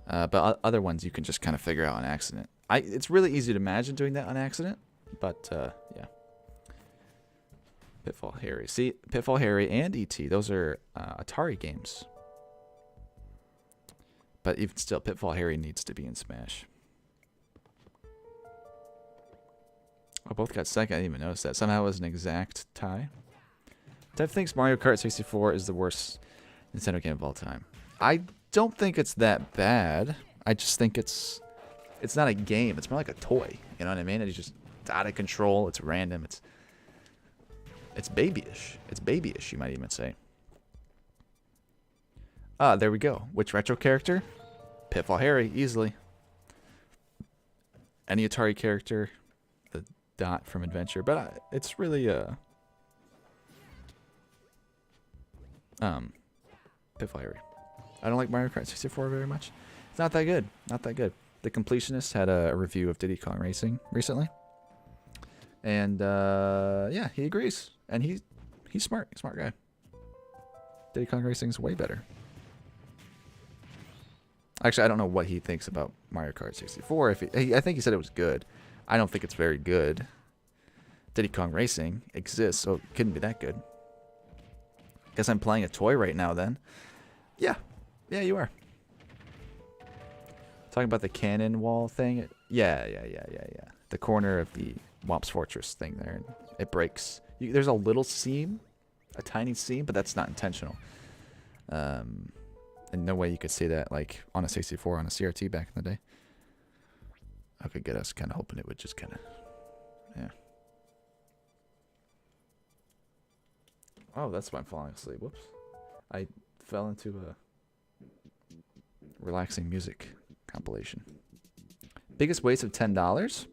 But other ones you can just kind of figure out on accident. It's really easy to imagine doing that on accident. But, yeah. Pitfall Harry. See, Pitfall Harry and E.T. Those are Atari games. But even still, Pitfall Harry needs to be in Smash. Oh, both got second. I didn't even notice that. Somehow it was an exact tie. Dev thinks Mario Kart 64 is the worst Nintendo game of all time. I don't think it's that bad. I just think it's not a game. It's more like a toy. You know what I mean? It's just out of control. It's random. It's babyish. It's babyish, you might even say. Ah, there we go. Which retro character? Pitfall Harry, easily. Any Atari character, the Dot from Adventure, but it's really Pitfall Harry. I don't like Mario Kart 64 very much. It's not that good. Not that good. The Completionist had a review of Diddy Kong Racing recently, and yeah, he agrees. And he's smart. Smart guy. Diddy Kong Racing's way better. Actually, I don't know what he thinks about Mario Kart 64. I think he said it was good. I don't think it's very good. Diddy Kong Racing exists, so it couldn't be that good. Guess I'm playing a toy right now then. Yeah. Yeah, you are. Talking about the cannon wall thing? Yeah. The corner of the Womp's Fortress thing there. It breaks. There's a little seam. A tiny seam, but that's not intentional. And no way you could see that like on a 64 on a CRT back in the day. I could get us kind of hoping it would just kind of, yeah. Oh, that's why I'm falling asleep. Whoops. I fell into a relaxing music compilation. Biggest waste of $10?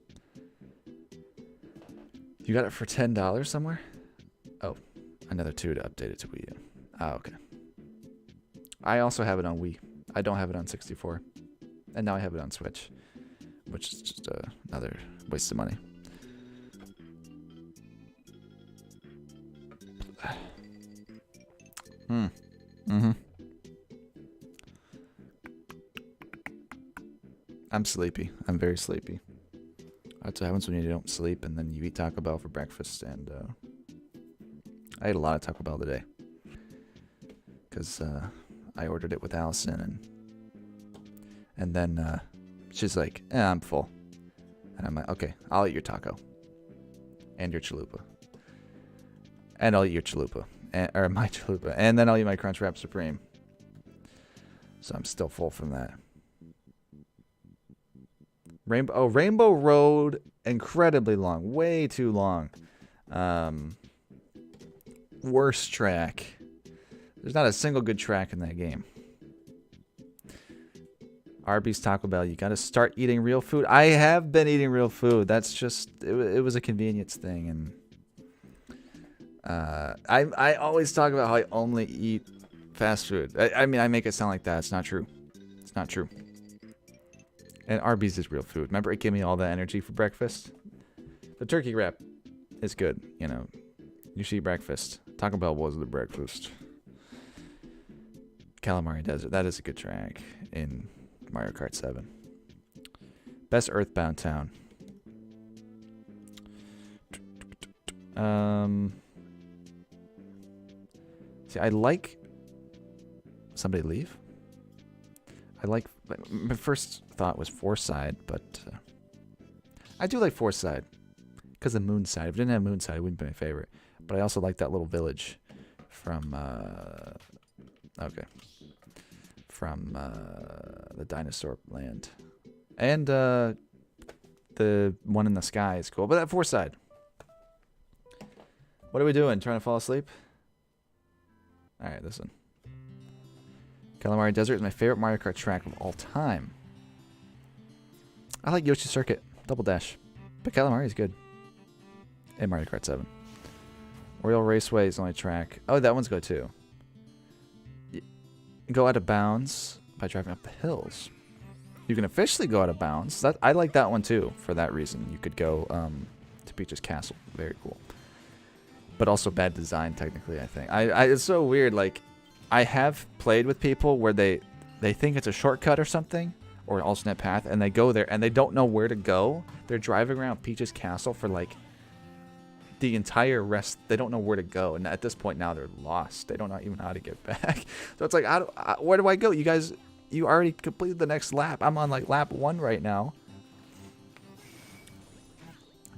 You got it for $10 somewhere? Oh, another 2 to update it to Wii U. Oh, okay. I also have it on Wii. I don't have it on 64. And now I have it on Switch, which is just another waste of money. I'm sleepy. I'm very sleepy. That's what happens when you don't sleep and then you eat Taco Bell for breakfast. And I ate a lot of Taco Bell today. Because I ordered it with Allison, and then she's like, I'm full. And I'm like, okay, I'll eat your taco. And your chalupa. And I'll eat your chalupa. Or my chalupa. And then I'll eat my Crunchwrap Supreme. So I'm still full from that. Rainbow Road, incredibly long. Way too long. Worst track. There's not a single good track in that game. Arby's, Taco Bell, you gotta start eating real food. I have been eating real food. That's just, it was a convenience thing. And I always talk about how I only eat fast food. I mean, I make it sound like that. It's not true. It's not true. And Arby's is real food. Remember, it gave me all that energy for breakfast? The turkey wrap is good, you know. You should eat breakfast. Taco Bell was the breakfast. Calamari Desert. That is a good track in Mario Kart 7. Best Earthbound town. See, I like... Somebody leave? I like... My first thought was Foreside, but... I do like Foreside. Because of Moonside. If it didn't have Moonside, it wouldn't be my favorite. But I also like that little village from... Okay. From the dinosaur land. And the one in the sky is cool. But that Foreside. What are we doing? Trying to fall asleep? Alright, listen. Calamari Desert is my favorite Mario Kart track of all time. I like Yoshi Circuit. Double Dash. But Calamari is good. And Mario Kart 7. Royal Raceway is the only track. Oh, that one's good too. Go out of bounds by driving up the hills. You can officially go out of bounds. I like that one too for that reason. You could go to Peach's Castle. Very cool. But also bad design technically, I think. It's so weird. Like, I have played with people where they think it's a shortcut or something or an alternate path, and they go there and they don't know where to go. They're driving around Peach's Castle for like the entire rest. They don't know where to go, and at this point now they're lost. They don't know even how to get back. So it's like, where do I go? You guys, you already completed the next lap. I'm on like lap 1 right now.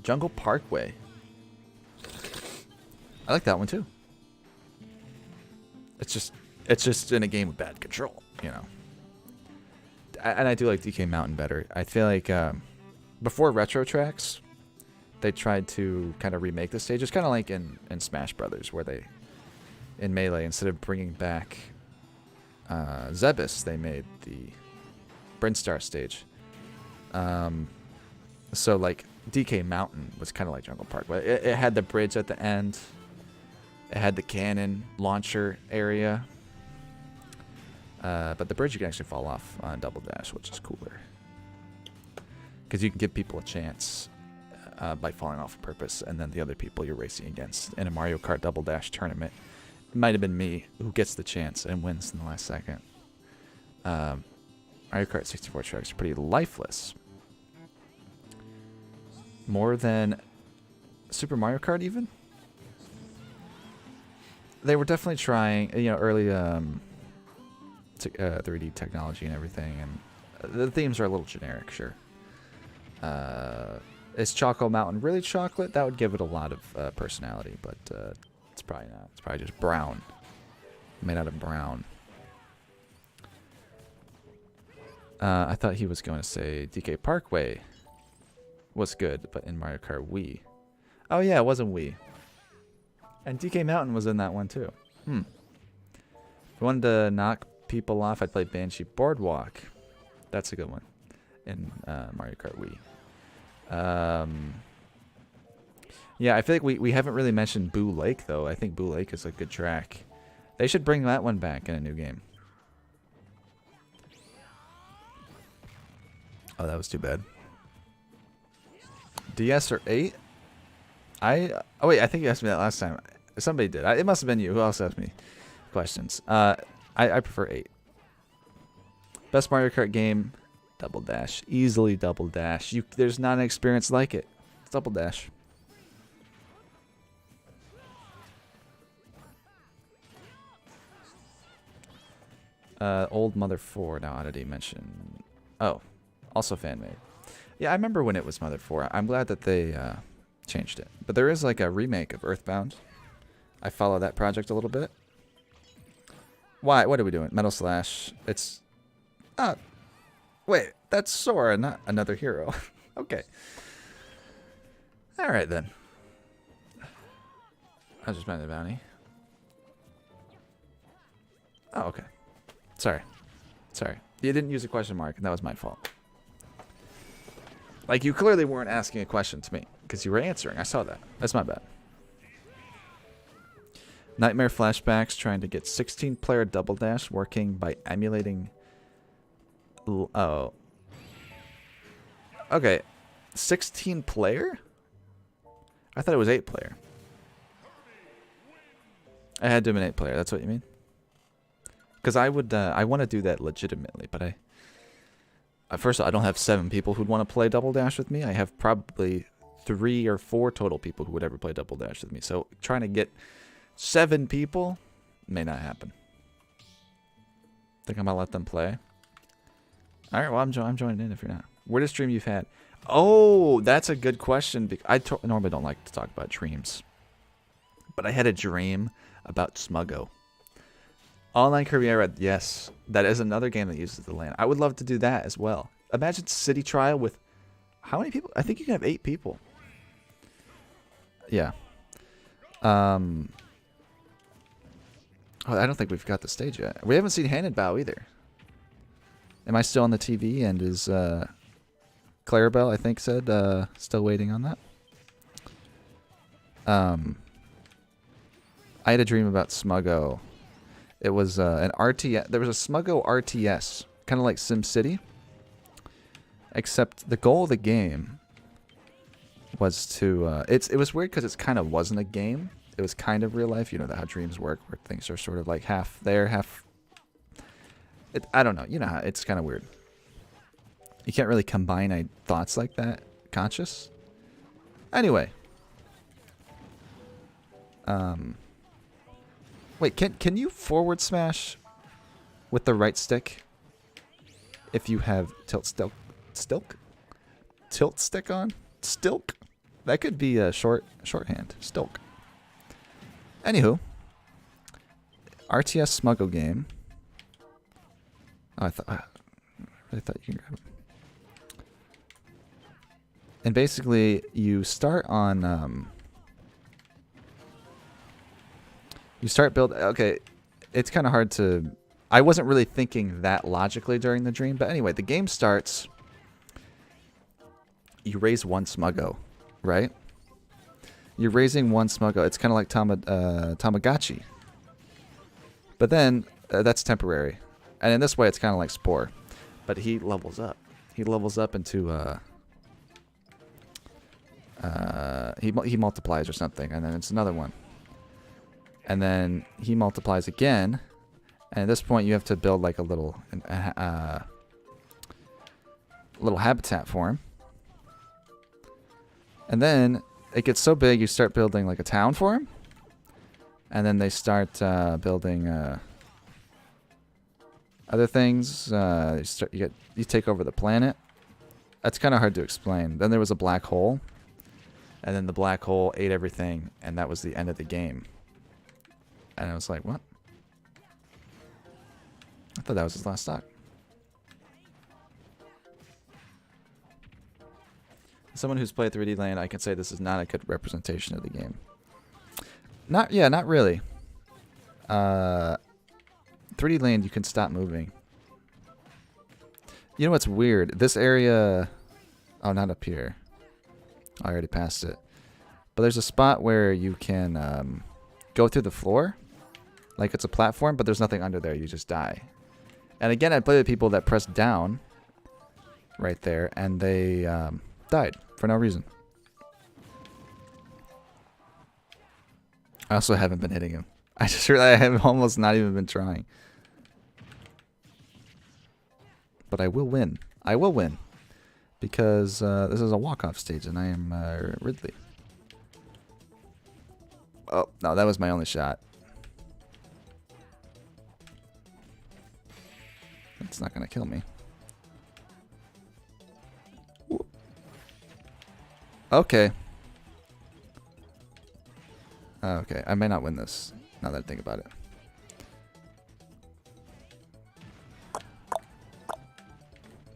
Jungle Parkway. I like that one too. It's just in a game of bad control, you know. and I do like DK Mountain better. I feel like before Retro Tracks, they tried to kind of remake the stages, kind of like in Smash Brothers, where they, in Melee, instead of bringing back Zebus, they made the Brinstar stage. So like DK Mountain was kind of like Jungle Park, but it had the bridge at the end. It had the cannon launcher area. But the bridge you can actually fall off on Double Dash, which is cooler. Because you can give people a chance by falling off on purpose, and then the other people you're racing against in a Mario Kart Double Dash tournament. It might have been me who gets the chance and wins in the last second. Mario Kart 64 tracks are pretty lifeless. More than Super Mario Kart even? They were definitely trying, early 3D technology and everything, and the themes are a little generic, sure. Is Choco Mountain really chocolate? That would give it a lot of personality, but it's probably not. It's probably just brown. Made out of brown. I thought he was going to say DK Parkway was good, but in Mario Kart Wii. Oh yeah, it wasn't Wii. And DK Mountain was in that one too. If I wanted to knock people off, I'd play Banshee Boardwalk. That's a good one in Mario Kart Wii. Yeah, I feel like we haven't really mentioned Boo Lake, though. I think Boo Lake is a good track. They should bring that one back in a new game. Oh, that was too bad. DS or 8? Oh wait, I think you asked me that last time. Somebody did. It must have been you. Who else asked me questions? I prefer 8. Best Mario Kart game, Double Dash. Easily Double Dash. There's not an experience like it. It's Double Dash. Old Mother 4. Now, oddity mention. Oh, also fan made. Yeah, I remember when it was Mother 4. I'm glad that they changed it. But there is like a remake of Earthbound. I follow that project a little bit. Why? What are we doing? Metal Slash. It's... wait. That's Sora, not another hero. Okay. Alright then. I just meant the bounty. Oh, okay. Sorry. You didn't use a question mark, and that was my fault. Like, you clearly weren't asking a question to me, because you were answering. I saw that. That's my bad. Nightmare Flashbacks trying to get 16-player Double Dash working by emulating... Oh. Okay. 16-player? I thought it was 8-player. I had to be an 8-player. That's what you mean? Because I would... I want to do that legitimately, but first of all, I don't have 7 people who'd want to play Double Dash with me. I have probably 3 or 4 total people who would ever play Double Dash with me. So trying to get 7 people may not happen. Think I'm gonna let them play. All right, well I'm joining in if you're not. Weirdest dream you've had? Oh, that's a good question. I normally don't like to talk about dreams, but I had a dream about Smuggo. Online Kirby I read. Yes, that is another game that uses the land. I would love to do that as well. Imagine City Trial with how many people? I think you can have 8 people. Yeah. Oh, I don't think we've got the stage yet. We haven't seen Hand and Bow either. Am I still on the TV? And is Clarabelle, I think, said still waiting on that? I had a dream about Smuggo. It was an RTS. There was a Smuggo RTS, kind of like SimCity, except the goal of the game was to. It was weird because it kind of wasn't a game. It was kind of real life. You know how dreams work, where things are sort of like half there, half... I don't know. You know how it's kind of weird. You can't really combine thoughts like that. Conscious. Anyway. Wait, can you forward smash with the right stick if you have tilt stick on? Stilk? That could be a shorthand. Stilk. Anywho, RTS Smuggle game. Oh, I thought I thought you can grab them. And basically, you start on... you start build... Okay, it's kind of hard to... I wasn't really thinking that logically during the dream. But anyway, the game starts... You raise one Smuggo, right? You're raising one Smuggo. It's kind of like Tamagotchi. But then, that's temporary. And in this way, it's kind of like Spore. But he levels up. He levels up into... he multiplies or something. And then it's another one. And then he multiplies again. And at this point, you have to build like a little habitat for him. And then it gets so big, you start building like a town for him. And then they start building other things. You take over the planet. That's kind of hard to explain. Then there was a black hole. And then the black hole ate everything. And that was the end of the game. And I was like, what? I thought that was his last stock. Someone who's played 3D Land, I can say this is not a good representation of the game. Not really. 3D Land, you can stop moving. You know what's weird? This area... Oh, not up here. I already passed it. But there's a spot where you can go through the floor. Like it's a platform, but there's nothing under there. You just die. And again, I played with people that pressed down right there, and they died for no reason. I also haven't been hitting him. I just realized I have almost not even been trying. But I will win. I will win. Because this is a walk-off stage, and I am Ridley. Oh, no, that was my only shot. It's not going to kill me. Okay. Okay, I may not win this, now that I think about it.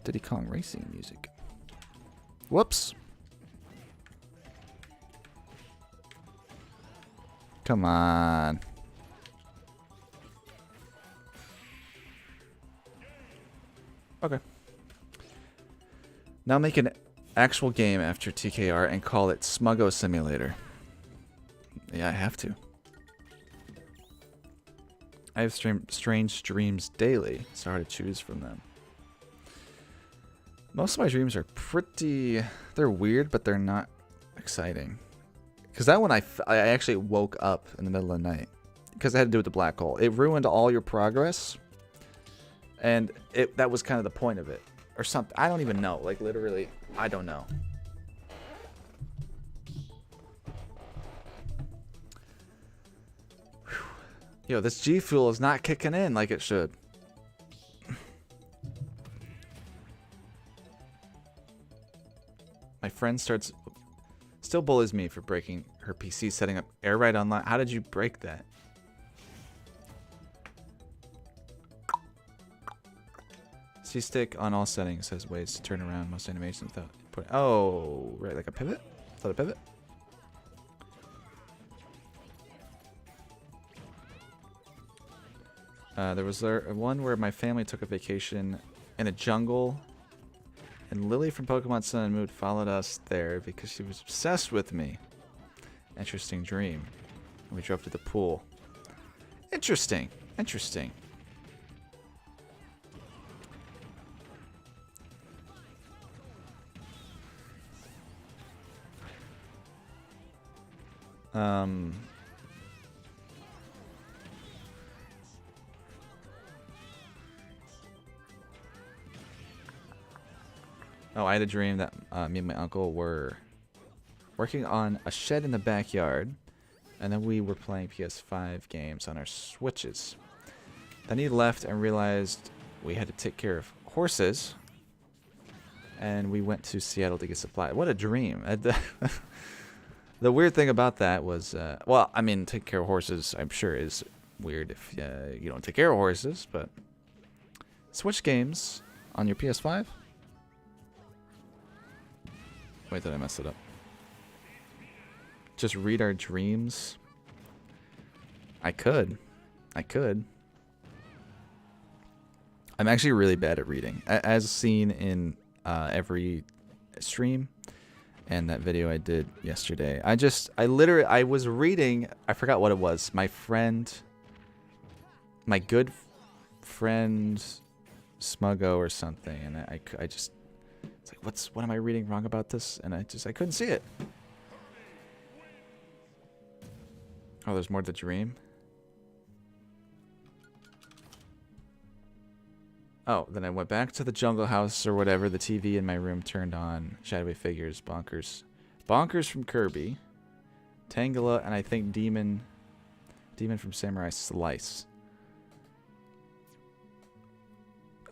Diddy Kong Racing music. Whoops. Come on. Okay. Now make an actual game after TKR and call it Smuggo Simulator. Yeah, I have to. I have strange dreams daily. It's hard to choose from them. Most of my dreams are pretty... They're weird, but they're not exciting. Because that one I actually woke up in the middle of the night. Because it had to do with the black hole. It ruined all your progress. And that was kind of the point of it. Or something. I don't even know. Like, literally, I don't know. Whew. Yo, this G Fuel is not kicking in like it should. My friend still bullies me for breaking her PC setting up Air Ride Online. How did you break that? C-stick on all settings has ways to turn around most animations without putting... Oh, right, like a pivot? Is that a pivot? There was one where my family took a vacation in a jungle, and Lily from Pokemon Sun and Moon followed us there because she was obsessed with me. Interesting dream. And we drove to the pool. Interesting. Interesting. Oh, I had a dream that me and my uncle were working on a shed in the backyard, and then we were playing PS5 games on our Switches. Then he left and realized we had to take care of horses, and we went to Seattle to get supplies. What a dream. The weird thing about that was, well, I mean, take care of horses, I'm sure, is weird if you don't take care of horses, but Switch games On your PS5? Wait, did I mess it up? Just read our dreams? I could. I could. I'm actually really bad at reading. As seen in every stream and that video I did yesterday. I was reading, I forgot what it was. My good friend Smuggo or something, and I just, it's like, what am I reading wrong about this? And I couldn't see it. Oh, there's more to the dream? Oh, then I went back to the jungle house or whatever. The TV in my room turned on. Shadowy figures, bonkers. Bonkers from Kirby. Tangela, and I think Demon from Samurai Slice.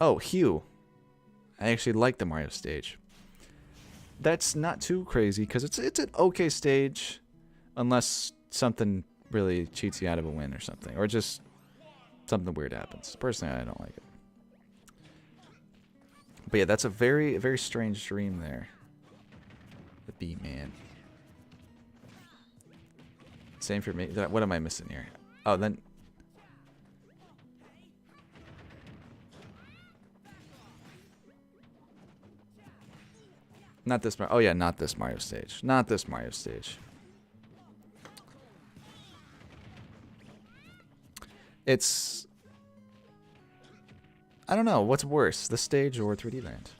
Oh, Hue. I actually like the Mario stage. That's not too crazy, because it's an okay stage. Unless something really cheats you out of a win or something. Or just something weird happens. Personally, I don't like it. But yeah, that's a very, very strange dream there. The Beat Man. Same for me. What am I missing here? Oh, then... Not this Mario. Oh yeah, not this Mario stage. Not this Mario stage. It's... I don't know. What's worse, the stage or 3D Land?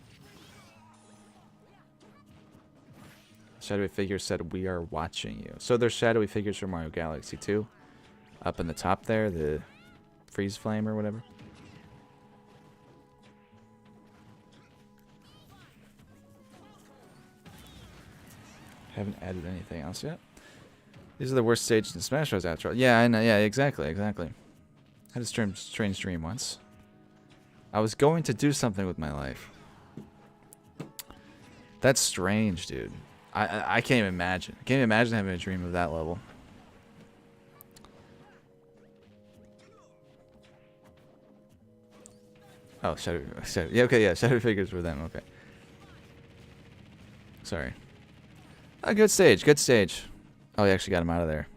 Shadowy figures said, "We are watching you." So there's shadowy figures from Mario Galaxy 2. Up in the top there, the freeze flame or whatever. Haven't added anything else yet. These are the worst stages in Smash Bros. Outro. Yeah, I know. Yeah, exactly. I had a strange dream once. I was going to do something with my life. That's strange, dude. I can't even imagine. I can't even imagine having a dream of that level. Oh, shadow. Yeah, okay, yeah. Shadow figures were them. Okay. Sorry. Oh, good stage. Good stage. Oh, he actually got him out of there.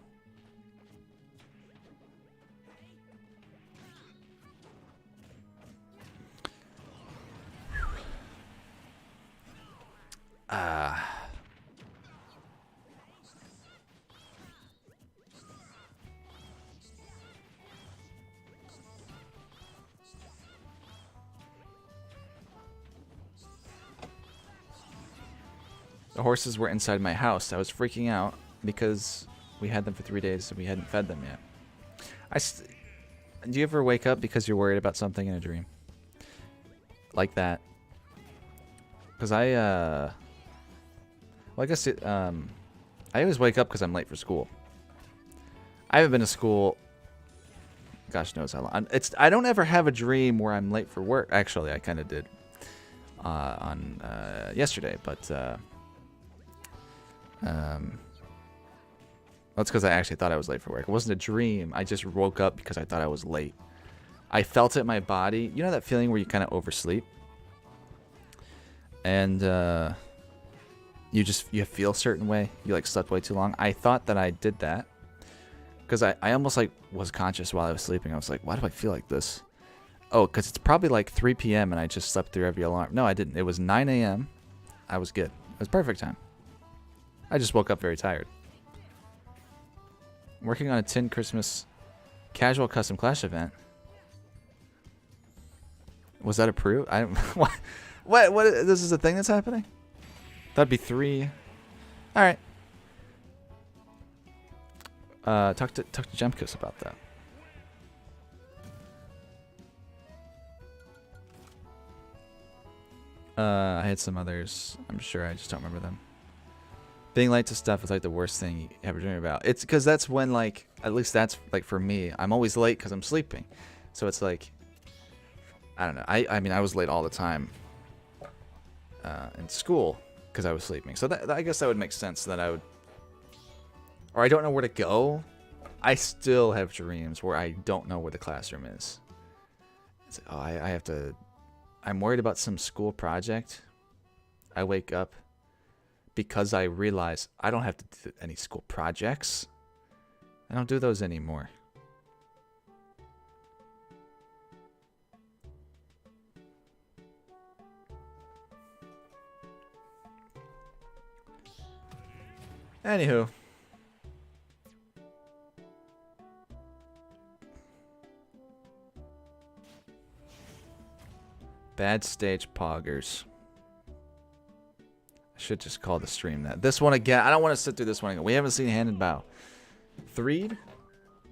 The horses were inside my house. I was freaking out because we had them for 3 days and we hadn't fed them yet. Do you ever wake up because you're worried about something in a dream? Like that? Because well, I guess I always wake up because I'm late for school. I haven't been to school, gosh knows how long. I don't ever have a dream where I'm late for work. Actually, I kind of did on yesterday, but that's because I actually thought I was late for work. It wasn't a dream. I just woke up because I thought I was late. I felt it in my body. You know that feeling where you kind of oversleep? And you feel a certain way. You like slept way too long. I thought that I did that because I almost like was conscious while I was sleeping. I was like, why do I feel like this? Oh, because it's probably like 3 p.m. and I just slept through every alarm. No, I didn't. It was 9 a.m. I was good. It was perfect time. I just woke up very tired. I'm working on a Tin Christmas casual custom clash event. Was that approved? I don't. What? This is a thing that's happening? That'd be 3. All right. Talk to Jemkus about that. I had some others. I'm sure I just don't remember them. Being late to stuff is like the worst thing you ever dream about. It's because that's when, like, at least that's like for me. I'm always late because I'm sleeping. So it's like, I don't know. I mean, I was late all the time in school because I was sleeping. So I guess that would make sense that I would, or I don't know where to go. I still have dreams where I don't know where the classroom is. It's like, oh, I have to I'm worried about some school project. I wake up because I realize I don't have to do any school projects. I don't do those anymore. Anywho. Bad stage poggers. I should just call the stream that. This one again. I don't want to sit through this one again. We haven't seen Hand and Bow. Threed?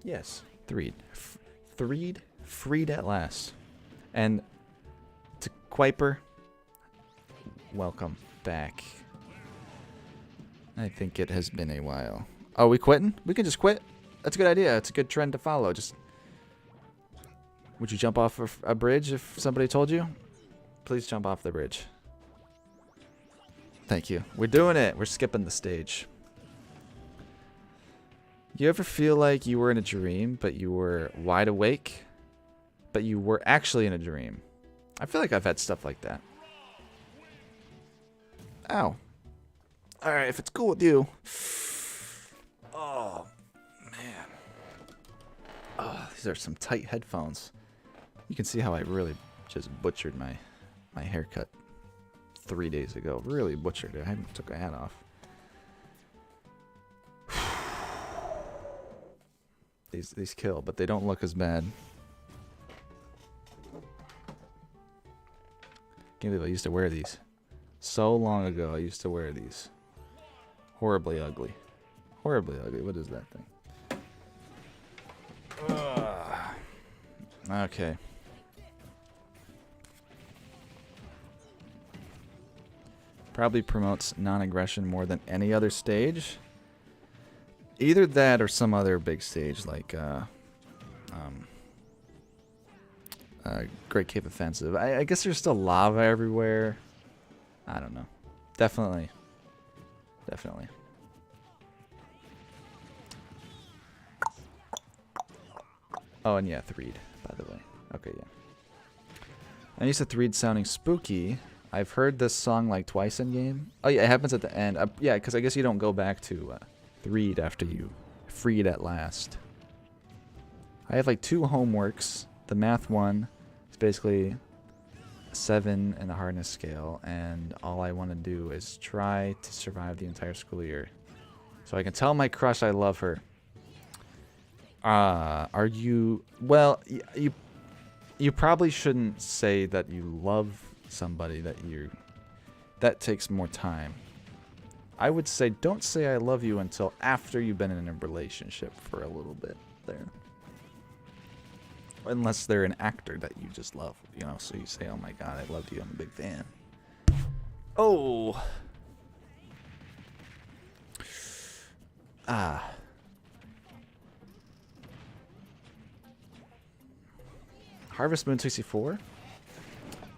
Yes. Threed. Threed. Freed at last. And to Quiper, welcome back. I think it has been a while. Oh, we quitting? We can just quit. That's a good idea. It's a good trend to follow. Just, would you jump off a bridge if somebody told you? Please jump off the bridge. Thank you. We're doing it. We're skipping the stage. You ever feel like you were in a dream, but you were wide awake, but you were actually in a dream? I feel like I've had stuff like that. Ow. Alright, if it's cool with you. Oh, man. Oh, these are some tight headphones. You can see how I really just butchered my haircut 3 days ago. Really butchered it. I haven't took a hat off. These kill, but they don't look as bad. Can't believe I used to wear these. So long ago, I used to wear these. Horribly ugly. Horribly ugly. What is that thing? Okay. Probably promotes non-aggression more than any other stage. Either that or some other big stage like Great Cave Offensive. I guess there's still lava everywhere. I don't know. Definitely. Definitely. Oh, and yeah, Threed, by the way. Okay, yeah. I used to Threed sounding spooky. I've heard this song like twice in game. Oh yeah, it happens at the end. Yeah, because I guess you don't go back to Threed after you freed at last. I have like 2 homeworks. The math one is basically 7 in the hardness scale, and all I want to do is try to survive the entire school year. So I can tell my crush I love her. Are you... Well, you probably shouldn't say that you love somebody that takes more time. I would say don't say I love you until after you've been in a relationship for a little bit there. Unless they're an actor that you just love, you know, so you say, oh my god, I loved you, I'm a big fan. Oh. Harvest Moon 64?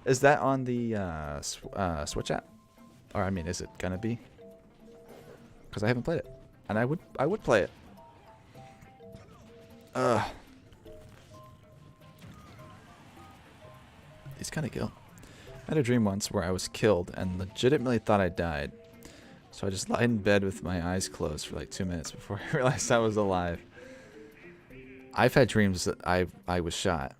Is that on the Switch app? Or, I mean, is it gonna be? Because I haven't played it. And I would play it. He's kind of killed. I had a dream once where I was killed and legitimately thought I died. So I just lied in bed with my eyes closed for like 2 minutes before I realized I was alive. I've had dreams that I was shot.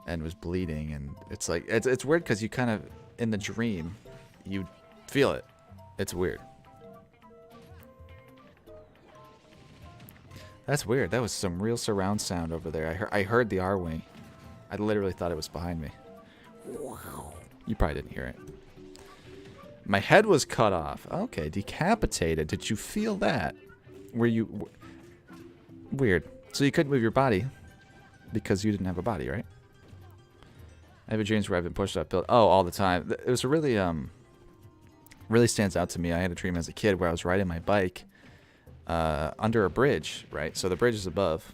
And was bleeding, and it's like, it's weird because you kind of, in the dream, you feel it. It's weird. That's weird. That was some real surround sound over there. I heard the R-wing. I literally thought it was behind me. You probably didn't hear it. My head was cut off. Okay, decapitated. Did you feel that? Were you... Weird. So you couldn't move your body because you didn't have a body, right? I have dreams where I've been pushed uphill. Oh, all the time. It was really, really stands out to me. I had a dream as a kid where I was riding my bike under a bridge, right? So the bridge is above.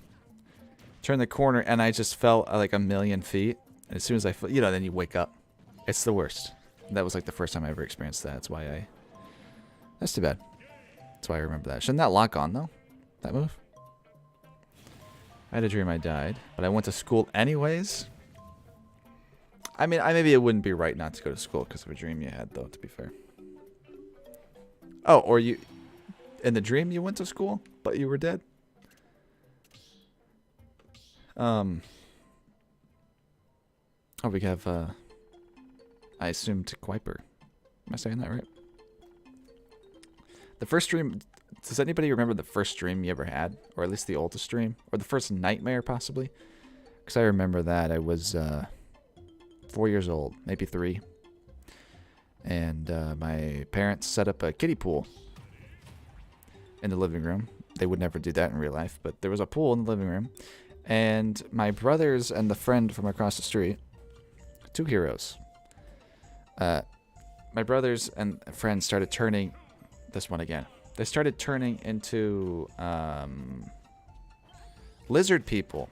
Turned the corner, and I just fell like 1,000,000 feet. And as soon as I fell, you know, then you wake up. It's the worst. That was like the first time I ever experienced that. That's why that's too bad. That's why I remember that. Shouldn't that lock on, though? That move? I had a dream I died, but I went to school anyways. I mean, maybe it wouldn't be right not to go to school because of a dream you had, though, to be fair. Oh, or you... In the dream you went to school, but you were dead? Oh, we have, I assumed Kuiper. Am I saying that right? The first dream... Does anybody remember the first dream you ever had? Or at least the oldest dream? Or the first nightmare, possibly? Because I remember that. I was, 4 years old. Maybe 3. And, my parents set up a kiddie pool in the living room. They would never do that in real life. But there was a pool in the living room. And my brothers and the friend from across the street, 2 heroes. My brothers and friends started turning, this one again. They started turning into lizard people.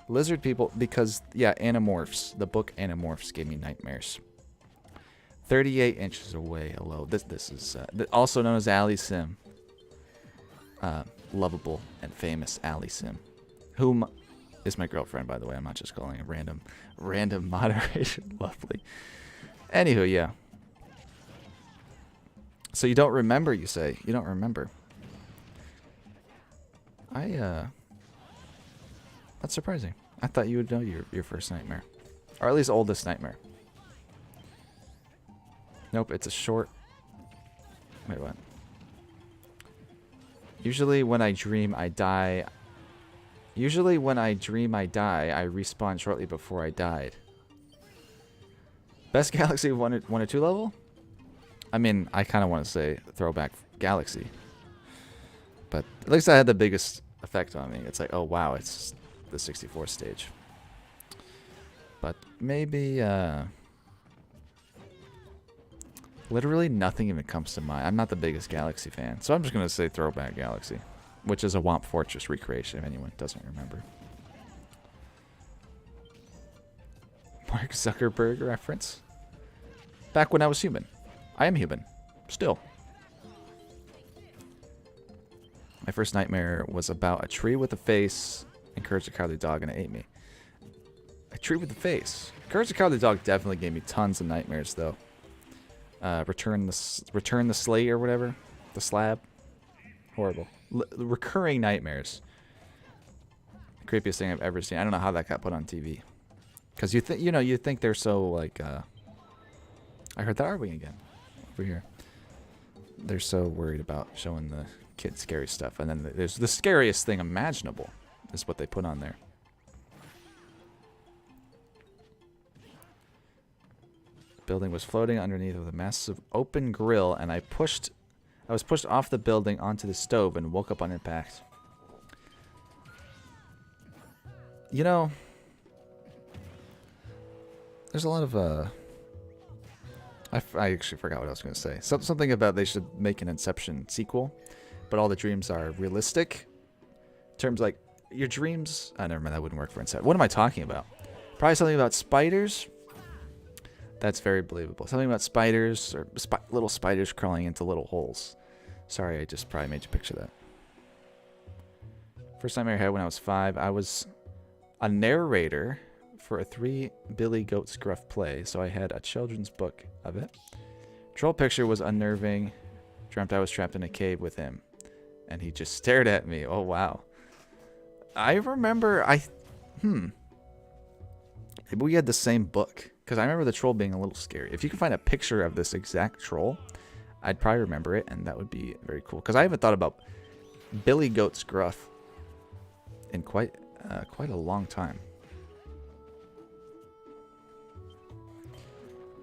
Lizard people because, yeah, Animorphs. The book Animorphs gave me nightmares. 38 inches away. Hello. This is also known as Ali Sim. Lovable and famous Ali Sim. Whom is my girlfriend, by the way. I'm not just calling a random moderation. Lovely. Anywho, yeah. So you don't remember, you say? You don't remember. That's surprising. I thought you would know your first nightmare. Or at least oldest nightmare. Nope, it's a short... Wait, what? Usually when I dream I die... I respawn shortly before I died. Best Galaxy 1 or 2 level? I mean, I kind of want to say Throwback Galaxy. But at least that had the biggest effect on me. It's like, oh wow, it's the 64 stage. But maybe, literally nothing even comes to mind. I'm not the biggest Galaxy fan. So I'm just going to say Throwback Galaxy. Which is a Womp Fortress recreation, if anyone doesn't remember. Mark Zuckerberg reference. Back when I was human. I am human. Still. My first nightmare was about a tree with a face and Courage the Cowardly Dog, and it ate me. A tree with a face. Courage the Cowardly Dog definitely gave me tons of nightmares, though. Return the Slate or whatever. The Slab. Horrible. Recurring nightmares. Creepiest thing I've ever seen. I don't know how that got put on TV. Because you think they're so like. I heard the R-wing again over here. They're so worried about showing the kids scary stuff, and then there's the scariest thing imaginable is what they put on there. The building was floating underneath with a massive open grill, and I was pushed off the building onto the stove and woke up on impact. You know, there's a lot of, I actually forgot what I was going to say. Something about they should make an Inception sequel, but all the dreams are realistic. In terms like, your dreams... Oh, never mind, that wouldn't work for Inception. What am I talking about? Probably something about spiders. That's very believable. Something about spiders, or little spiders crawling into little holes. Sorry, I just probably made you picture that. First nightmare I had when I was 5, I was a narrator for a 3 Billy Goat Scruff play, so I had a children's book of it. Troll picture was unnerving. Dreamt I was trapped in a cave with him, and he just stared at me. Oh, wow. I remember, maybe we had the same book, because I remember the troll being a little scary. If you can find a picture of this exact troll, I'd probably remember it, and that would be very cool. Because I haven't thought about Billy Goat Scruff in quite a long time.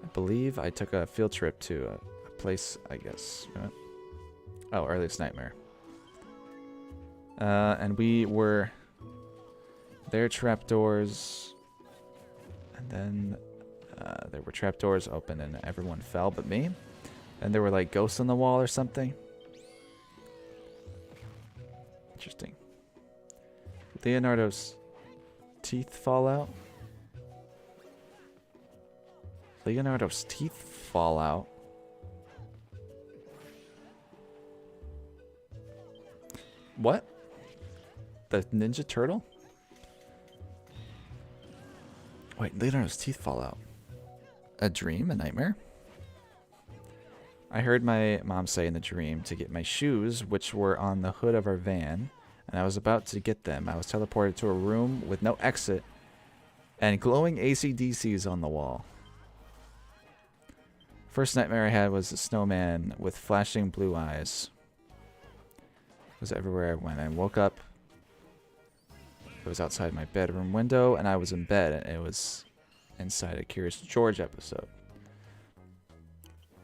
I believe I took a field trip to a place, I guess. Oh, Earliest Nightmare. And we were... There trapdoors... And then there were trapdoors open and everyone fell but me. And there were like ghosts on the wall or something. Interesting. Leonardo's teeth fall out. Leonardo's teeth fall out. What? The Ninja Turtle? Wait, Leonardo's teeth fall out. a dream, a nightmare. I heard my mom say in the dream to get my shoes, which were on the hood of our van, and I was about to get them. I was teleported to a room with no exit and glowing AC/DCs on the wall. First nightmare I had was a snowman with flashing blue eyes. It was everywhere I went. I woke up. It was outside my bedroom window, and I was in bed, and it was inside a Curious George episode.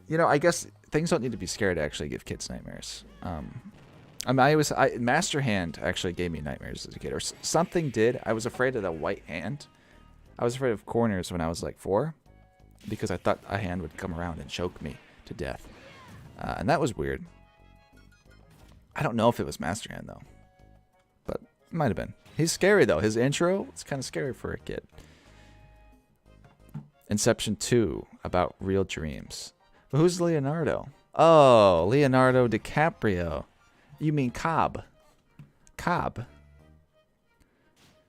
You know, I guess things don't need to be scary to actually give kids nightmares. I mean, Master Hand actually gave me nightmares as a kid, or something did. I was afraid of the white hand. I was afraid of corners when I was like 4, because I thought a hand would come around and choke me to death, and that was weird. I don't know if it was Master Hand though, but it might have been. He's scary though. His intro, it's kind of scary for a kid. Inception 2, about real dreams. But who's Leonardo? Oh, Leonardo DiCaprio. You mean Cobb. Cobb.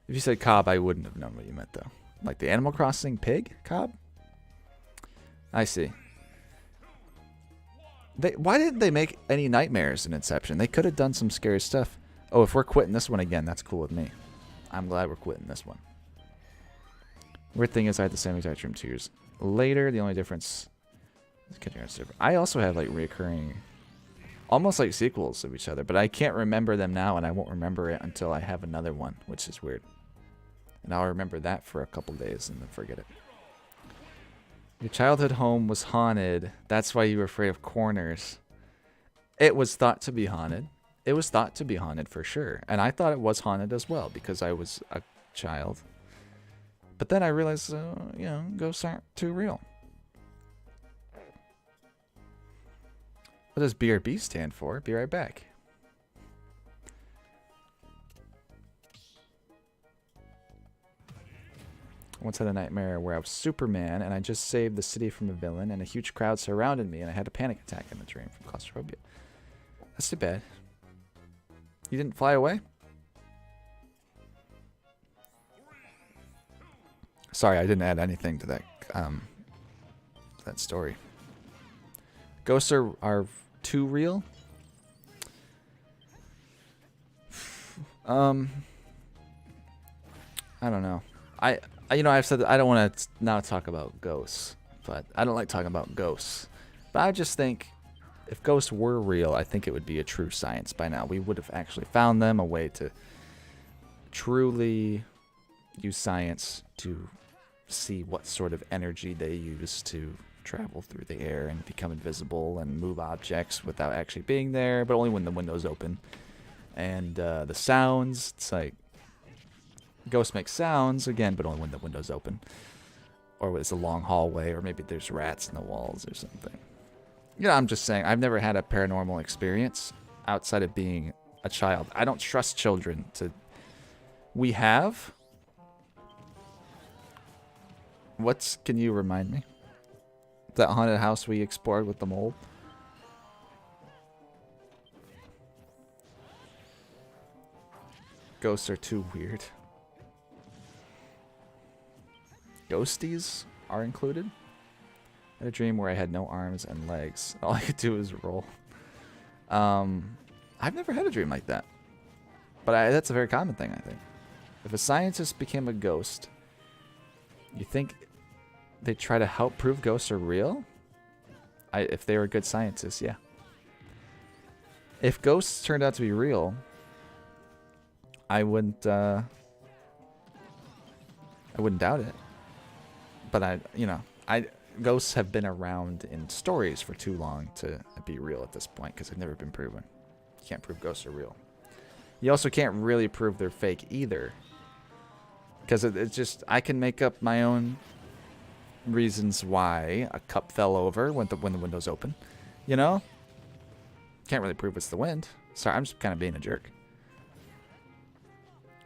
If you said Cobb, I wouldn't have known what you meant, though. Like the Animal Crossing pig? Cobb? I see. Why didn't they make any nightmares in Inception? They could have done some scary stuff. Oh, if we're quitting this one again, that's cool with me. I'm glad we're quitting this one. Weird thing is I had the same exact dream 2 years later. The only difference is different. I also have like reoccurring, almost like sequels of each other, but I can't remember them now, and I won't remember it until I have another one, which is weird. And I'll remember that for a couple days and then forget it. Your childhood home was haunted. That's why you were afraid of corners. It was thought to be haunted. It was thought to be haunted for sure. And I thought it was haunted as well because I was a child. But then I realized, you know, ghosts aren't too real. What does BRB stand for? Be right back. Once had a nightmare where I was Superman and I just saved the city from a villain and a huge crowd surrounded me and I had a panic attack in the dream from claustrophobia. That's too bad. You didn't fly away? Sorry, I didn't add anything to that story. Ghosts are too real? I don't know. I've said that I don't want to now talk about ghosts, but I don't like talking about ghosts. But I just think if ghosts were real, I think it would be a true science by now. We would have actually found them, a way to truly use science to see what sort of energy they use to travel through the air and become invisible and move objects without actually being there, but only when the window's open. And the sounds, it's like ghosts make sounds again, but only when the window's open, or it's a long hallway, or maybe there's rats in the walls or something. You know, I'm just saying, I've never had a paranormal experience outside of being a child. I don't trust children to. We have. Can you remind me? That haunted house we explored with the mold? Ghosts are too weird. Ghosties are included. I had a dream where I had no arms and legs. All I could do was roll. I've never had a dream like that. But that's a very common thing, I think. If a scientist became a ghost, you think they try to help prove ghosts are real? If they were good scientists, yeah. If ghosts turned out to be real, I wouldn't doubt it. But ghosts have been around in stories for too long to be real at this point because they've never been proven. You can't prove ghosts are real. You also can't really prove they're fake either, because it's just, I can make up my own reasons why a cup fell over when the window's open. You know? Can't really prove it's the wind. Sorry, I'm just kind of being a jerk.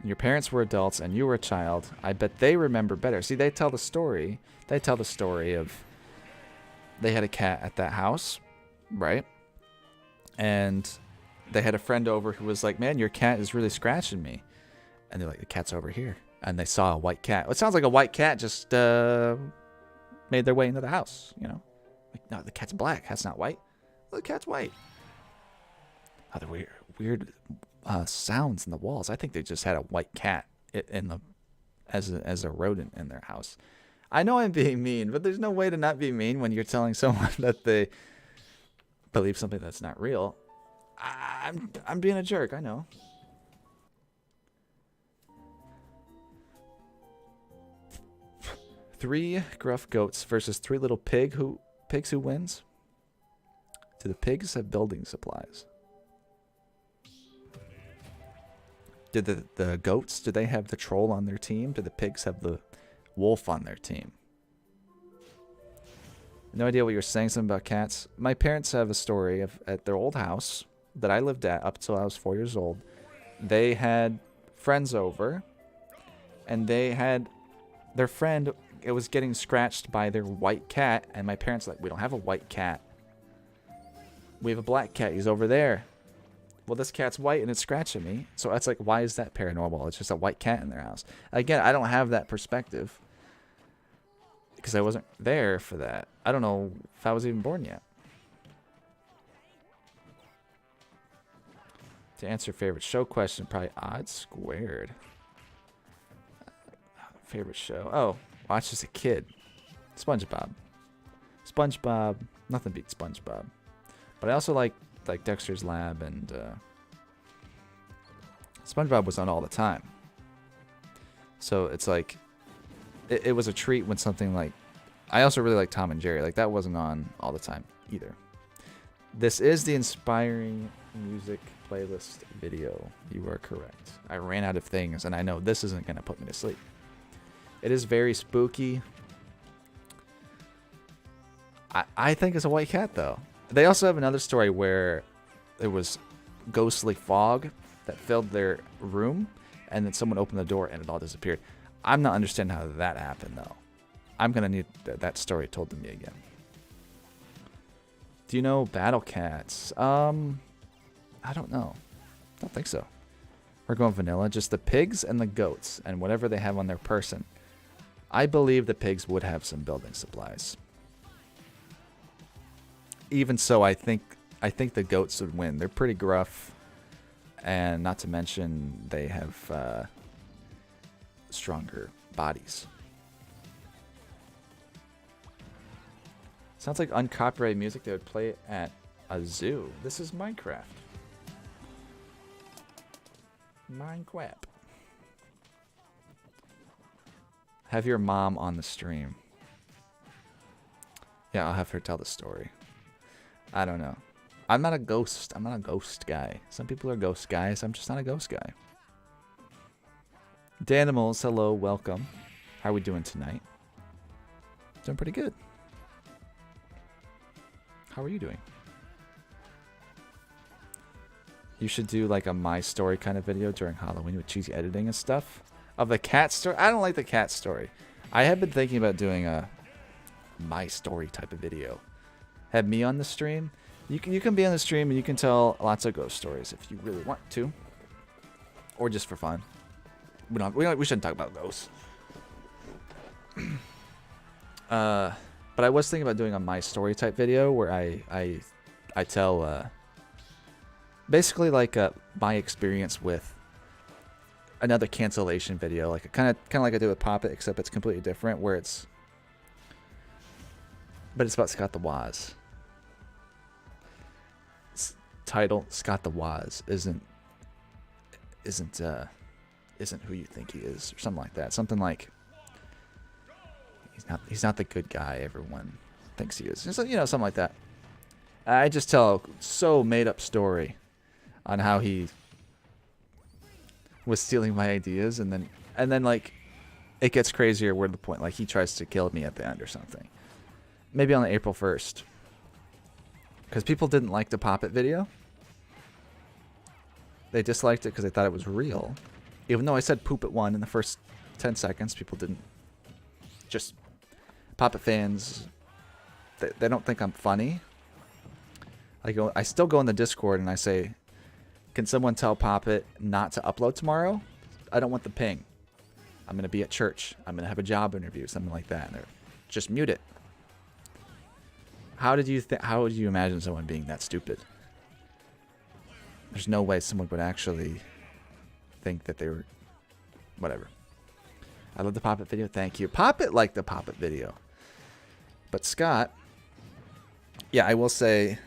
Your parents were adults and you were a child. I bet they remember better. See, they tell the story. They tell the story of they had a cat at that house, right? And they had a friend over who was like, man, your cat is really scratching me. And they're like, the cat's over here. And they saw a white cat. It sounds like a white cat just made their way into the house, you know. Like, no, the cat's black. Cat's not white. Well, the cat's white. Other weird sounds in the walls. I think they just had a white cat in the as a rodent in their house. I know I'm being mean, but there's no way to not be mean when you're telling someone that they believe something that's not real. I'm being a jerk, I know. Three gruff goats versus three little pigs who wins? Do the pigs have building supplies? Did the goats, do they have the troll on their team? Do the pigs have the wolf on their team? No idea what you're saying. Something about cats. My parents have a story of at their old house that I lived at up till I was 4 years old. They had friends over, and they had their friend. It was getting scratched by their white cat, and my parents were like, we don't have a white cat. We have a black cat. He's over there. Well, this cat's white and it's scratching me. So that's like, why is that paranormal? It's just a white cat in their house. Again, I don't have that perspective because I wasn't there for that. I don't know if I was even born yet. To answer favorite show question, probably Odd Squared. Favorite show? Oh, watched as a kid. SpongeBob. SpongeBob. Nothing beats SpongeBob. But I also like Dexter's Lab, and SpongeBob was on all the time. So it's like it was a treat when something like, I also really like Tom and Jerry. Like, that wasn't on all the time either. This is the inspiring music playlist video. You are correct. I ran out of things, and I know this isn't going to put me to sleep. It is very spooky. I think it's a white cat, though. They also have another story where there was ghostly fog that filled their room, and then someone opened the door and it all disappeared. I'm not understanding how that happened, though. I'm going to need that story told to me again. Do you know Battle Cats? I don't know. I don't think so. We're going vanilla. Just the pigs and the goats and whatever they have on their person. I believe the pigs would have some building supplies. Even so, I think the goats would win. They're pretty gruff, and not to mention they have stronger bodies. Sounds like uncopyrighted music. They would play it at a zoo. This is Minecraft. Minecraft. Have your mom on the stream. Yeah, I'll have her tell the story. I don't know. I'm not a ghost. I'm not a ghost guy. Some people are ghost guys. I'm just not a ghost guy. Danimals, hello, welcome. How are we doing tonight? Doing pretty good. How are you doing? You should do like a My Story kind of video during Halloween with cheesy editing and stuff. Of the cat story? I don't like the cat story. I have been thinking about doing a My Story type of video. Have me on the stream. You can be on the stream and you can tell lots of ghost stories if you really want to, or just for fun. We shouldn't talk about ghosts. But I was thinking about doing a My Story type video where I tell basically like my experience with another cancellation video, like kind of like I do with Pop It, except it's completely different. But it's about Scott the Woz. Title Scott the Woz isn't who you think he is, or something like that. Something like he's not the good guy everyone thinks he is. Just, you know, something like that. I just tell so made up story on how he was stealing my ideas, and then like it gets crazier. Where the point, like he tries to kill me at the end or something. Maybe on April 1st. Because people didn't like the Pop It video. They disliked it because they thought it was real. Even though I said poop at one in the first 10 seconds, people didn't. Just Pop It fans, they don't think I'm funny. I still go in the Discord and I say, can someone tell Pop It not to upload tomorrow? I don't want the ping. I'm going to be at church. I'm going to have a job interview, something like that. And just mute it. How would you imagine someone being that stupid? There's no way someone would actually think that they were... Whatever. I love the Pop-It video. Thank you. Pop-It liked the Pop-It video. But Scott... Yeah, I will say...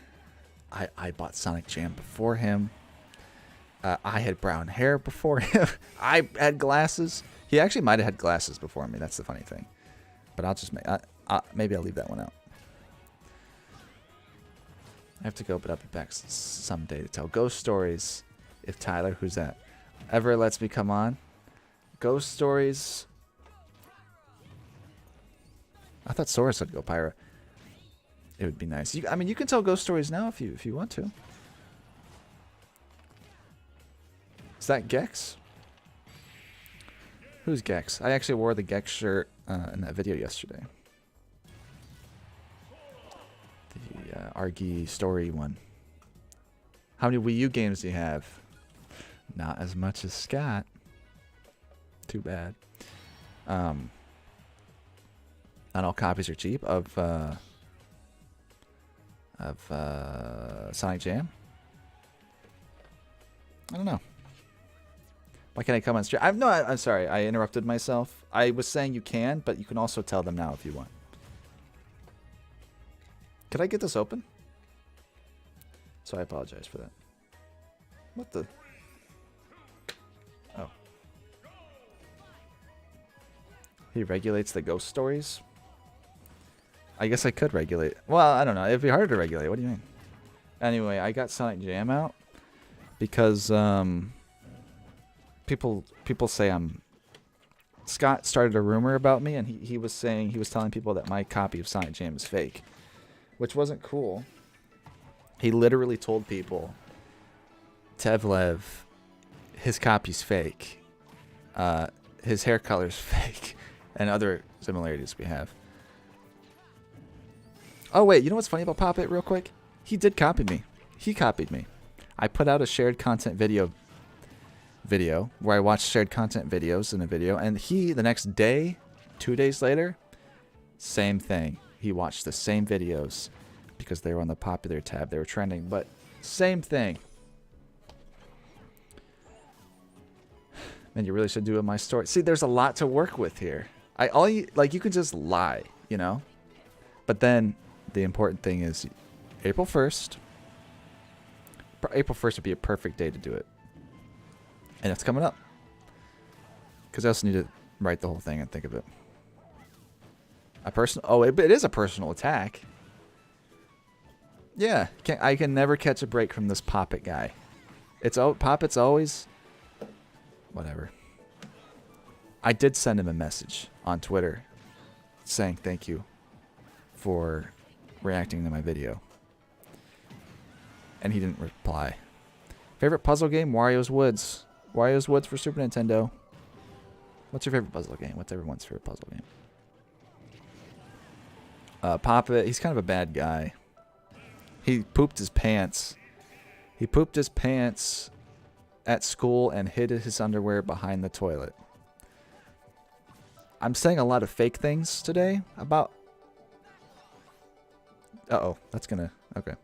I bought Sonic Jam before him. I had brown hair before him. I had glasses. He actually might have had glasses before me. That's the funny thing. But I'll just make... maybe I'll leave that one out. I have to go, but I'll be back someday to tell ghost stories. If Tyler, who's that, ever lets me come on. Ghost stories. I thought Sora said go Pyra. It would be nice. I mean, you can tell ghost stories now if you want to. Is that Gex? Who's Gex? I actually wore the Gex shirt in that video yesterday. The Argy story one. How many Wii U games do you have? Not as much as Scott. Too bad. Not all copies are cheap of Sonic Jam. I don't know. Why can't I come on stream? I'm sorry. I interrupted myself. I was saying you can, but you can also tell them now if you want. Could I get this open? So I apologize for that. What the? Oh. He regulates the ghost stories? I guess I could regulate. Well, I don't know. It'd be hard to regulate. What do you mean? Anyway, I got Sonic Jam out because people say I'm... Scott started a rumor about me, and he was telling people that my copy of Sonic Jam is fake, which wasn't cool. He literally told people, Tevlev, his copy's fake, his hair color's fake, and other similarities we have. Oh wait, you know what's funny about Pop-It real quick? He did copy me. He copied me. I put out a shared content video where I watched shared content videos in a video, and he, the next day, 2 days later, same thing. He watched the same videos because they were on the popular tab. They were trending, but same thing. Man, you really should do it my story. See, there's a lot to work with here. You could just lie, you know? But then the important thing is April 1st. April 1st would be a perfect day to do it. And it's coming up. Because I also need to write the whole thing and think of it. It is a personal attack. Yeah, I can never catch a break from this Pop-It guy. Pop-It's always... Whatever. I did send him a message on Twitter saying thank you for reacting to my video. And he didn't reply. Favorite puzzle game? Wario's Woods. Wario's Woods for Super Nintendo. What's your favorite puzzle game? What's everyone's favorite puzzle game? Pop-It, he's kind of a bad guy. He pooped his pants. He pooped his pants at school and hid his underwear behind the toilet. I'm saying a lot of fake things today about... Uh-oh, that's gonna... Okay.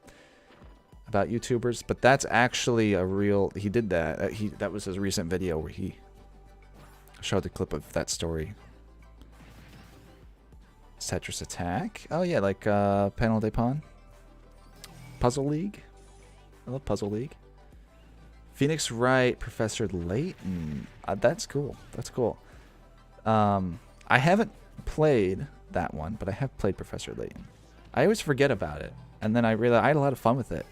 About YouTubers, but that's actually a real... He did that. That was his recent video where he showed the clip of that story. Tetris Attack. Oh yeah, like Panel de Pon. Puzzle League. I love Puzzle League. Phoenix Wright, Professor Layton. That's cool. That's cool. I haven't played that one, but I have played Professor Layton. I always forget about it, and then I realized I had a lot of fun with it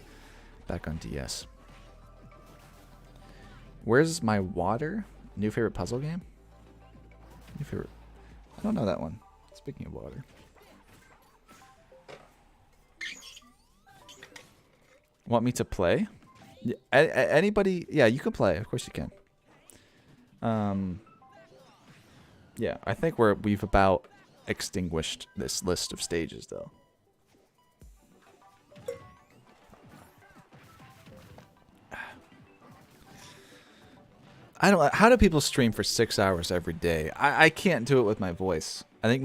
back on DS. Where's My Water? New favorite puzzle game? New favorite... I don't know that one. Speaking of water. Want me to play? Yeah, anybody? Yeah, you can play. Of course you can. Yeah, I think we've about extinguished this list of stages, though. I don't. How do people stream for 6 hours every day? I can't do it with my voice. I think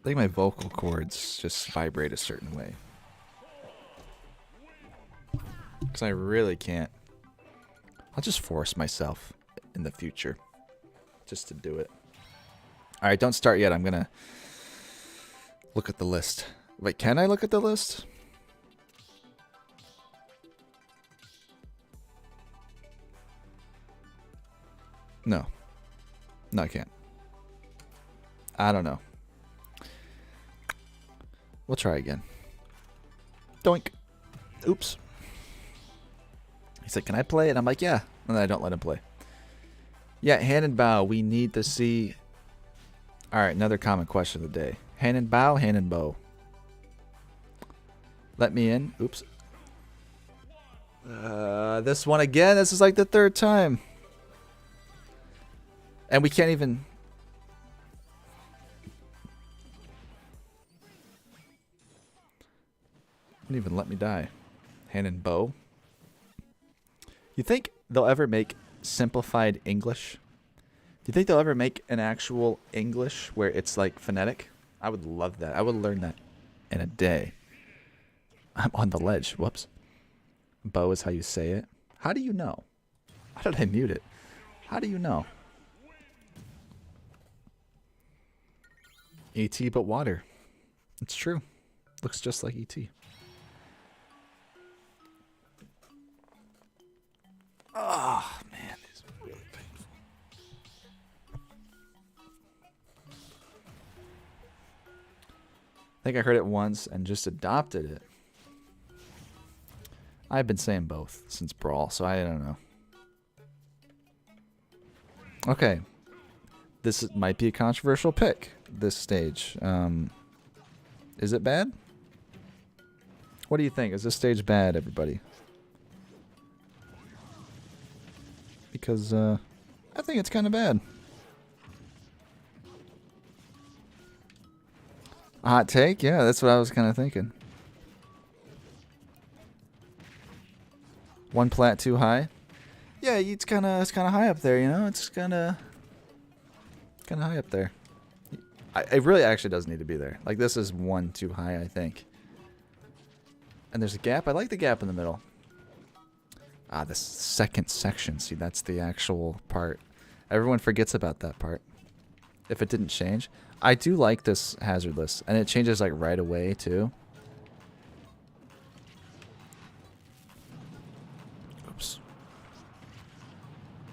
think my vocal cords just vibrate a certain way. Because I really can't. I'll just force myself in the future just to do it. All right, don't start yet. I'm going to look at the list. Wait, can I look at the list? No. No, I can't. I don't know. We'll try again. Doink. Oops. He said, can I play? And I'm like, yeah. And then I don't let him play. Yeah, hand and bow. We need to see. All right, another common question of the day. Hand and bow, hand and bow. Let me in. Oops. This one again. This is like the third time. And we can't even. Didn't even let me die. Hand and bow. You think they'll ever make simplified English? Do you think they'll ever make an actual English where it's like phonetic? I would love that. I would learn that in a day. I'm on the ledge. Whoops. Bow is how you say it. How do you know? How did I mute it? How do you know? E.T. but water. It's true. Looks just like E.T. Oh, man. This is really painful. I think I heard it once and just adopted it. I've been saying both since Brawl, so I don't know. Okay. This might be a controversial pick, this stage. Is it bad? What do you think? Is this stage bad, everybody? Because I think it's kind of bad. A hot take? Yeah, that's what I was kind of thinking. One plat too high? Yeah, it's kind of high up there, you know? It's kind of high up there. It really actually does need to be there. Like, this is one too high, I think. And there's a gap. I like the gap in the middle. Ah, the second section. See, that's the actual part. Everyone forgets about that part. If it didn't change. I do like this hazardless. And it changes, like, right away, too. Oops.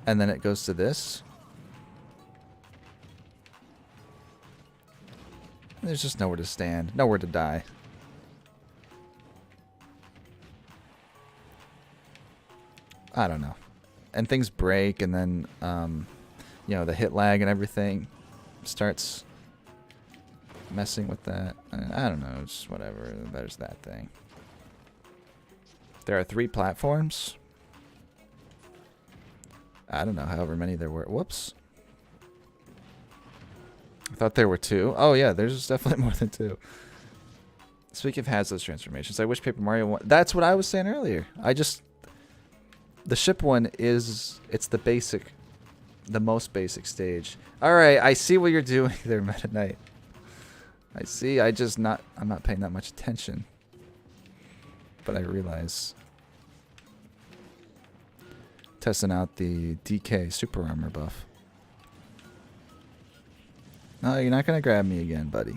And then it goes to this. There's just nowhere to stand. Nowhere to die. I don't know. And things break, and then, you know, the hit lag and everything starts messing with that. I don't know. It's whatever. There's that thing. There are 3 platforms. I don't know however many there were. Whoops. I thought there were 2. Oh, yeah, there's definitely more than 2. Speaking of hazardous transformations, I wish Paper Mario 1... That's what I was saying earlier. The ship one is... It's the basic... The most basic stage. Alright, I see what you're doing there, Meta Knight. I see, I'm not paying that much attention. But I realize... Testing out the DK Super Armor buff. No, you're not going to grab me again, buddy.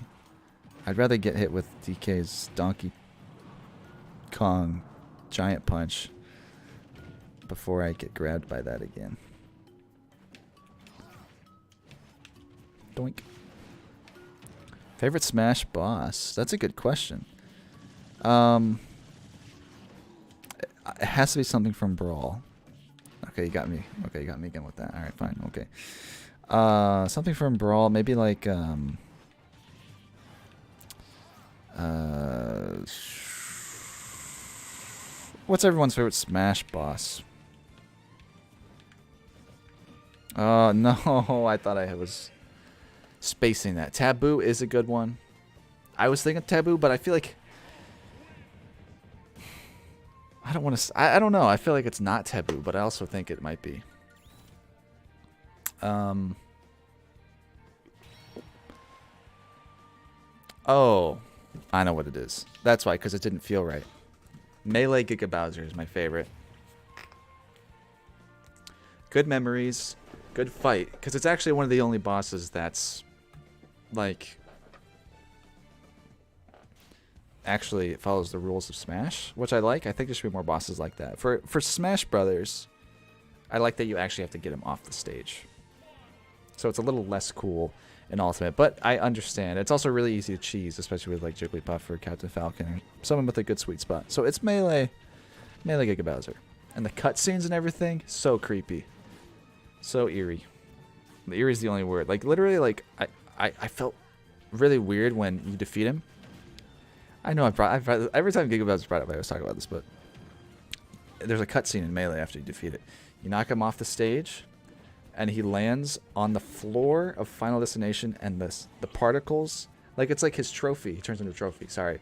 I'd rather get hit with DK's Donkey Kong Giant Punch before I get grabbed by that again. Doink. Favorite Smash boss? That's a good question. It has to be something from Brawl. Okay, you got me. Okay, you got me again with that. Alright, fine. Okay. Something from Brawl, maybe like what's everyone's favorite Smash boss? Oh no, I thought I was spacing that. Taboo is a good one. I was thinking Taboo, but I feel like I don't want to. I don't know. I feel like it's not Taboo, but I also think it might be. Oh, I know what it is. That's why, because it didn't feel right. Melee Giga Bowser is my favorite. Good memories, good fight, because it's actually one of the only bosses that's, like, actually follows the rules of Smash, which I like. I think there should be more bosses like that. For Smash Brothers, I like that you actually have to get him off the stage. So it's a little less cool in Ultimate, but I understand. It's also really easy to cheese, especially with like Jigglypuff or Captain Falcon or someone with a good sweet spot. So it's Melee Giga Bowser. And the cutscenes and everything, so creepy. So eerie. The eerie is the only word. Like, literally, like, I felt really weird when you defeat him. I know I've every time Giga Bowser's brought up, I always talk about this, but there's a cutscene in Melee after you defeat it. You knock him off the stage, and he lands on the floor of Final Destination, and the particles, like it's like his trophy. He turns into a trophy. Sorry,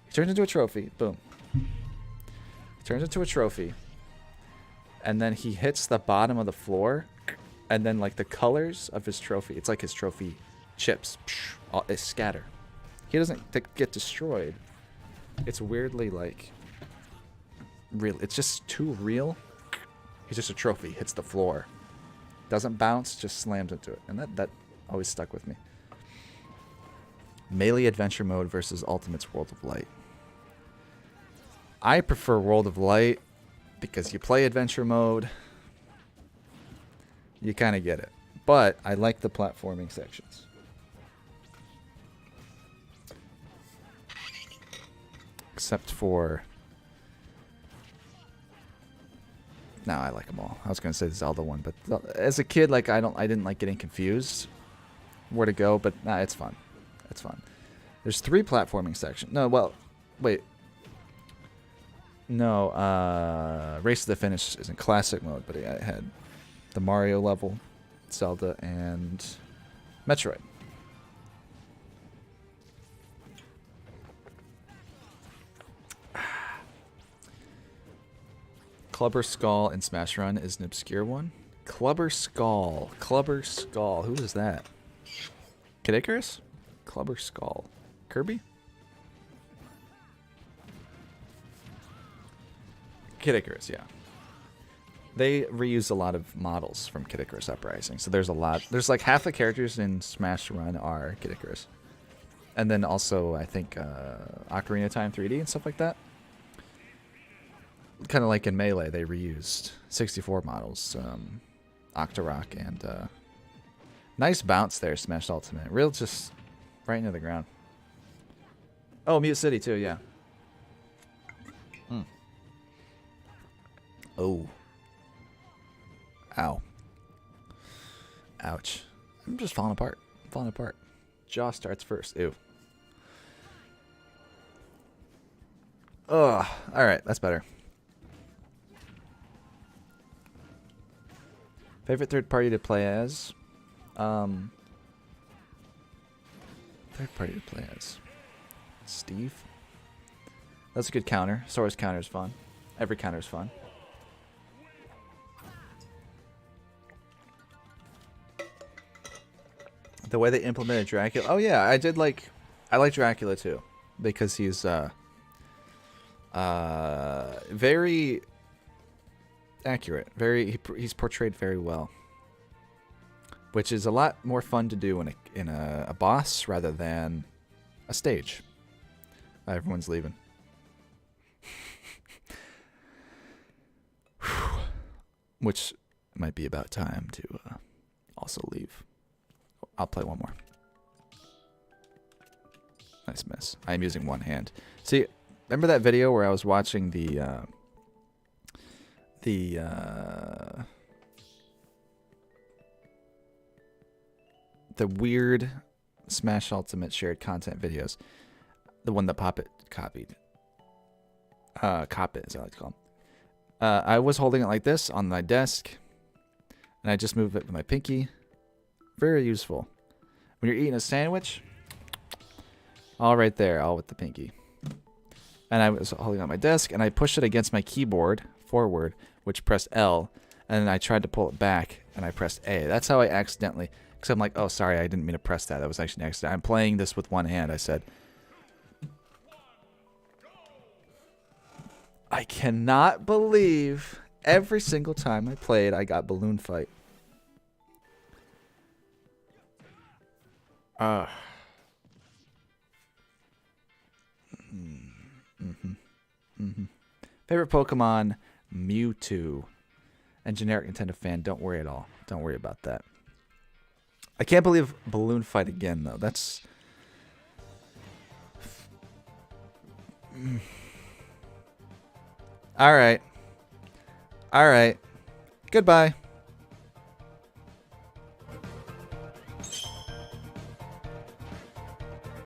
he turns into a trophy. Boom. He turns into a trophy, and then he hits the bottom of the floor, and then like the colors of his trophy. It's like his trophy chips. They scatter. He doesn't get destroyed. It's weirdly like real. It's just too real. He's just a trophy. Hits the floor. Doesn't bounce. Just slams into it. And that always stuck with me. Melee Adventure Mode versus Ultimate's World of Light. I prefer World of Light because you play Adventure Mode. You kind of get it. But I like the platforming sections. Except for... No, I like them all. I was going to say the Zelda one, but as a kid, like I didn't like getting confused where to go, but nah, it's fun. It's fun. There's 3 platforming sections. No, well, wait. No, Race to the Finish is in classic mode, but I had the Mario level, Zelda, and Metroid. Clubber Skull in Smash Run is an obscure one. Clubber Skull. Clubber Skull. Who is that? Kid Icarus? Clubber Skull. Kirby? Kid Icarus, yeah. They reuse a lot of models from Kid Icarus Uprising. So there's a lot. There's like half the characters in Smash Run are Kid Icarus. And then also, I think, Ocarina of Time 3D and stuff like that. Kind of like in Melee, they reused 64 models, Octorok, and nice bounce there, Smash Ultimate. Real just right into the ground. Oh, Mute City too, yeah. Oh. Ow. Ouch. I'm just falling apart. I'm falling apart. Jaw starts first. Ew. Ugh. Alright, that's better. Favorite third party to play as? Third party to play as? Steve? That's a good counter. Sora's counter is fun. Every counter is fun. The way they implemented Dracula. Oh yeah, I like Dracula too. Because he's very accurate. He's portrayed very well. Which is a lot more fun to do in a boss rather than a stage. Everyone's leaving. Which might be about time to also leave. I'll play one more. Nice miss. I'm using one hand. See, remember that video where I was watching the weird Smash Ultimate shared content videos? The one that Poppet copied. Coppet is what I like to call him. I was holding it like this on my desk, and I just moved it with my pinky. Very useful. When you're eating a sandwich, all right there, all with the pinky. And I was holding it on my desk, and I pushed it against my keyboard forward, which pressed L, and then I tried to pull it back, and I pressed A. That's how I accidentally Because I'm like, oh, sorry, I didn't mean to press that. That was actually an accident. I'm playing this with one hand, I said. I cannot believe every single time I played, I got balloon fight. Favorite Pokemon, Mewtwo. And generic Nintendo fan, don't worry at all. Don't worry about that. I can't believe balloon fight again, though. That's... All right. All right. Goodbye.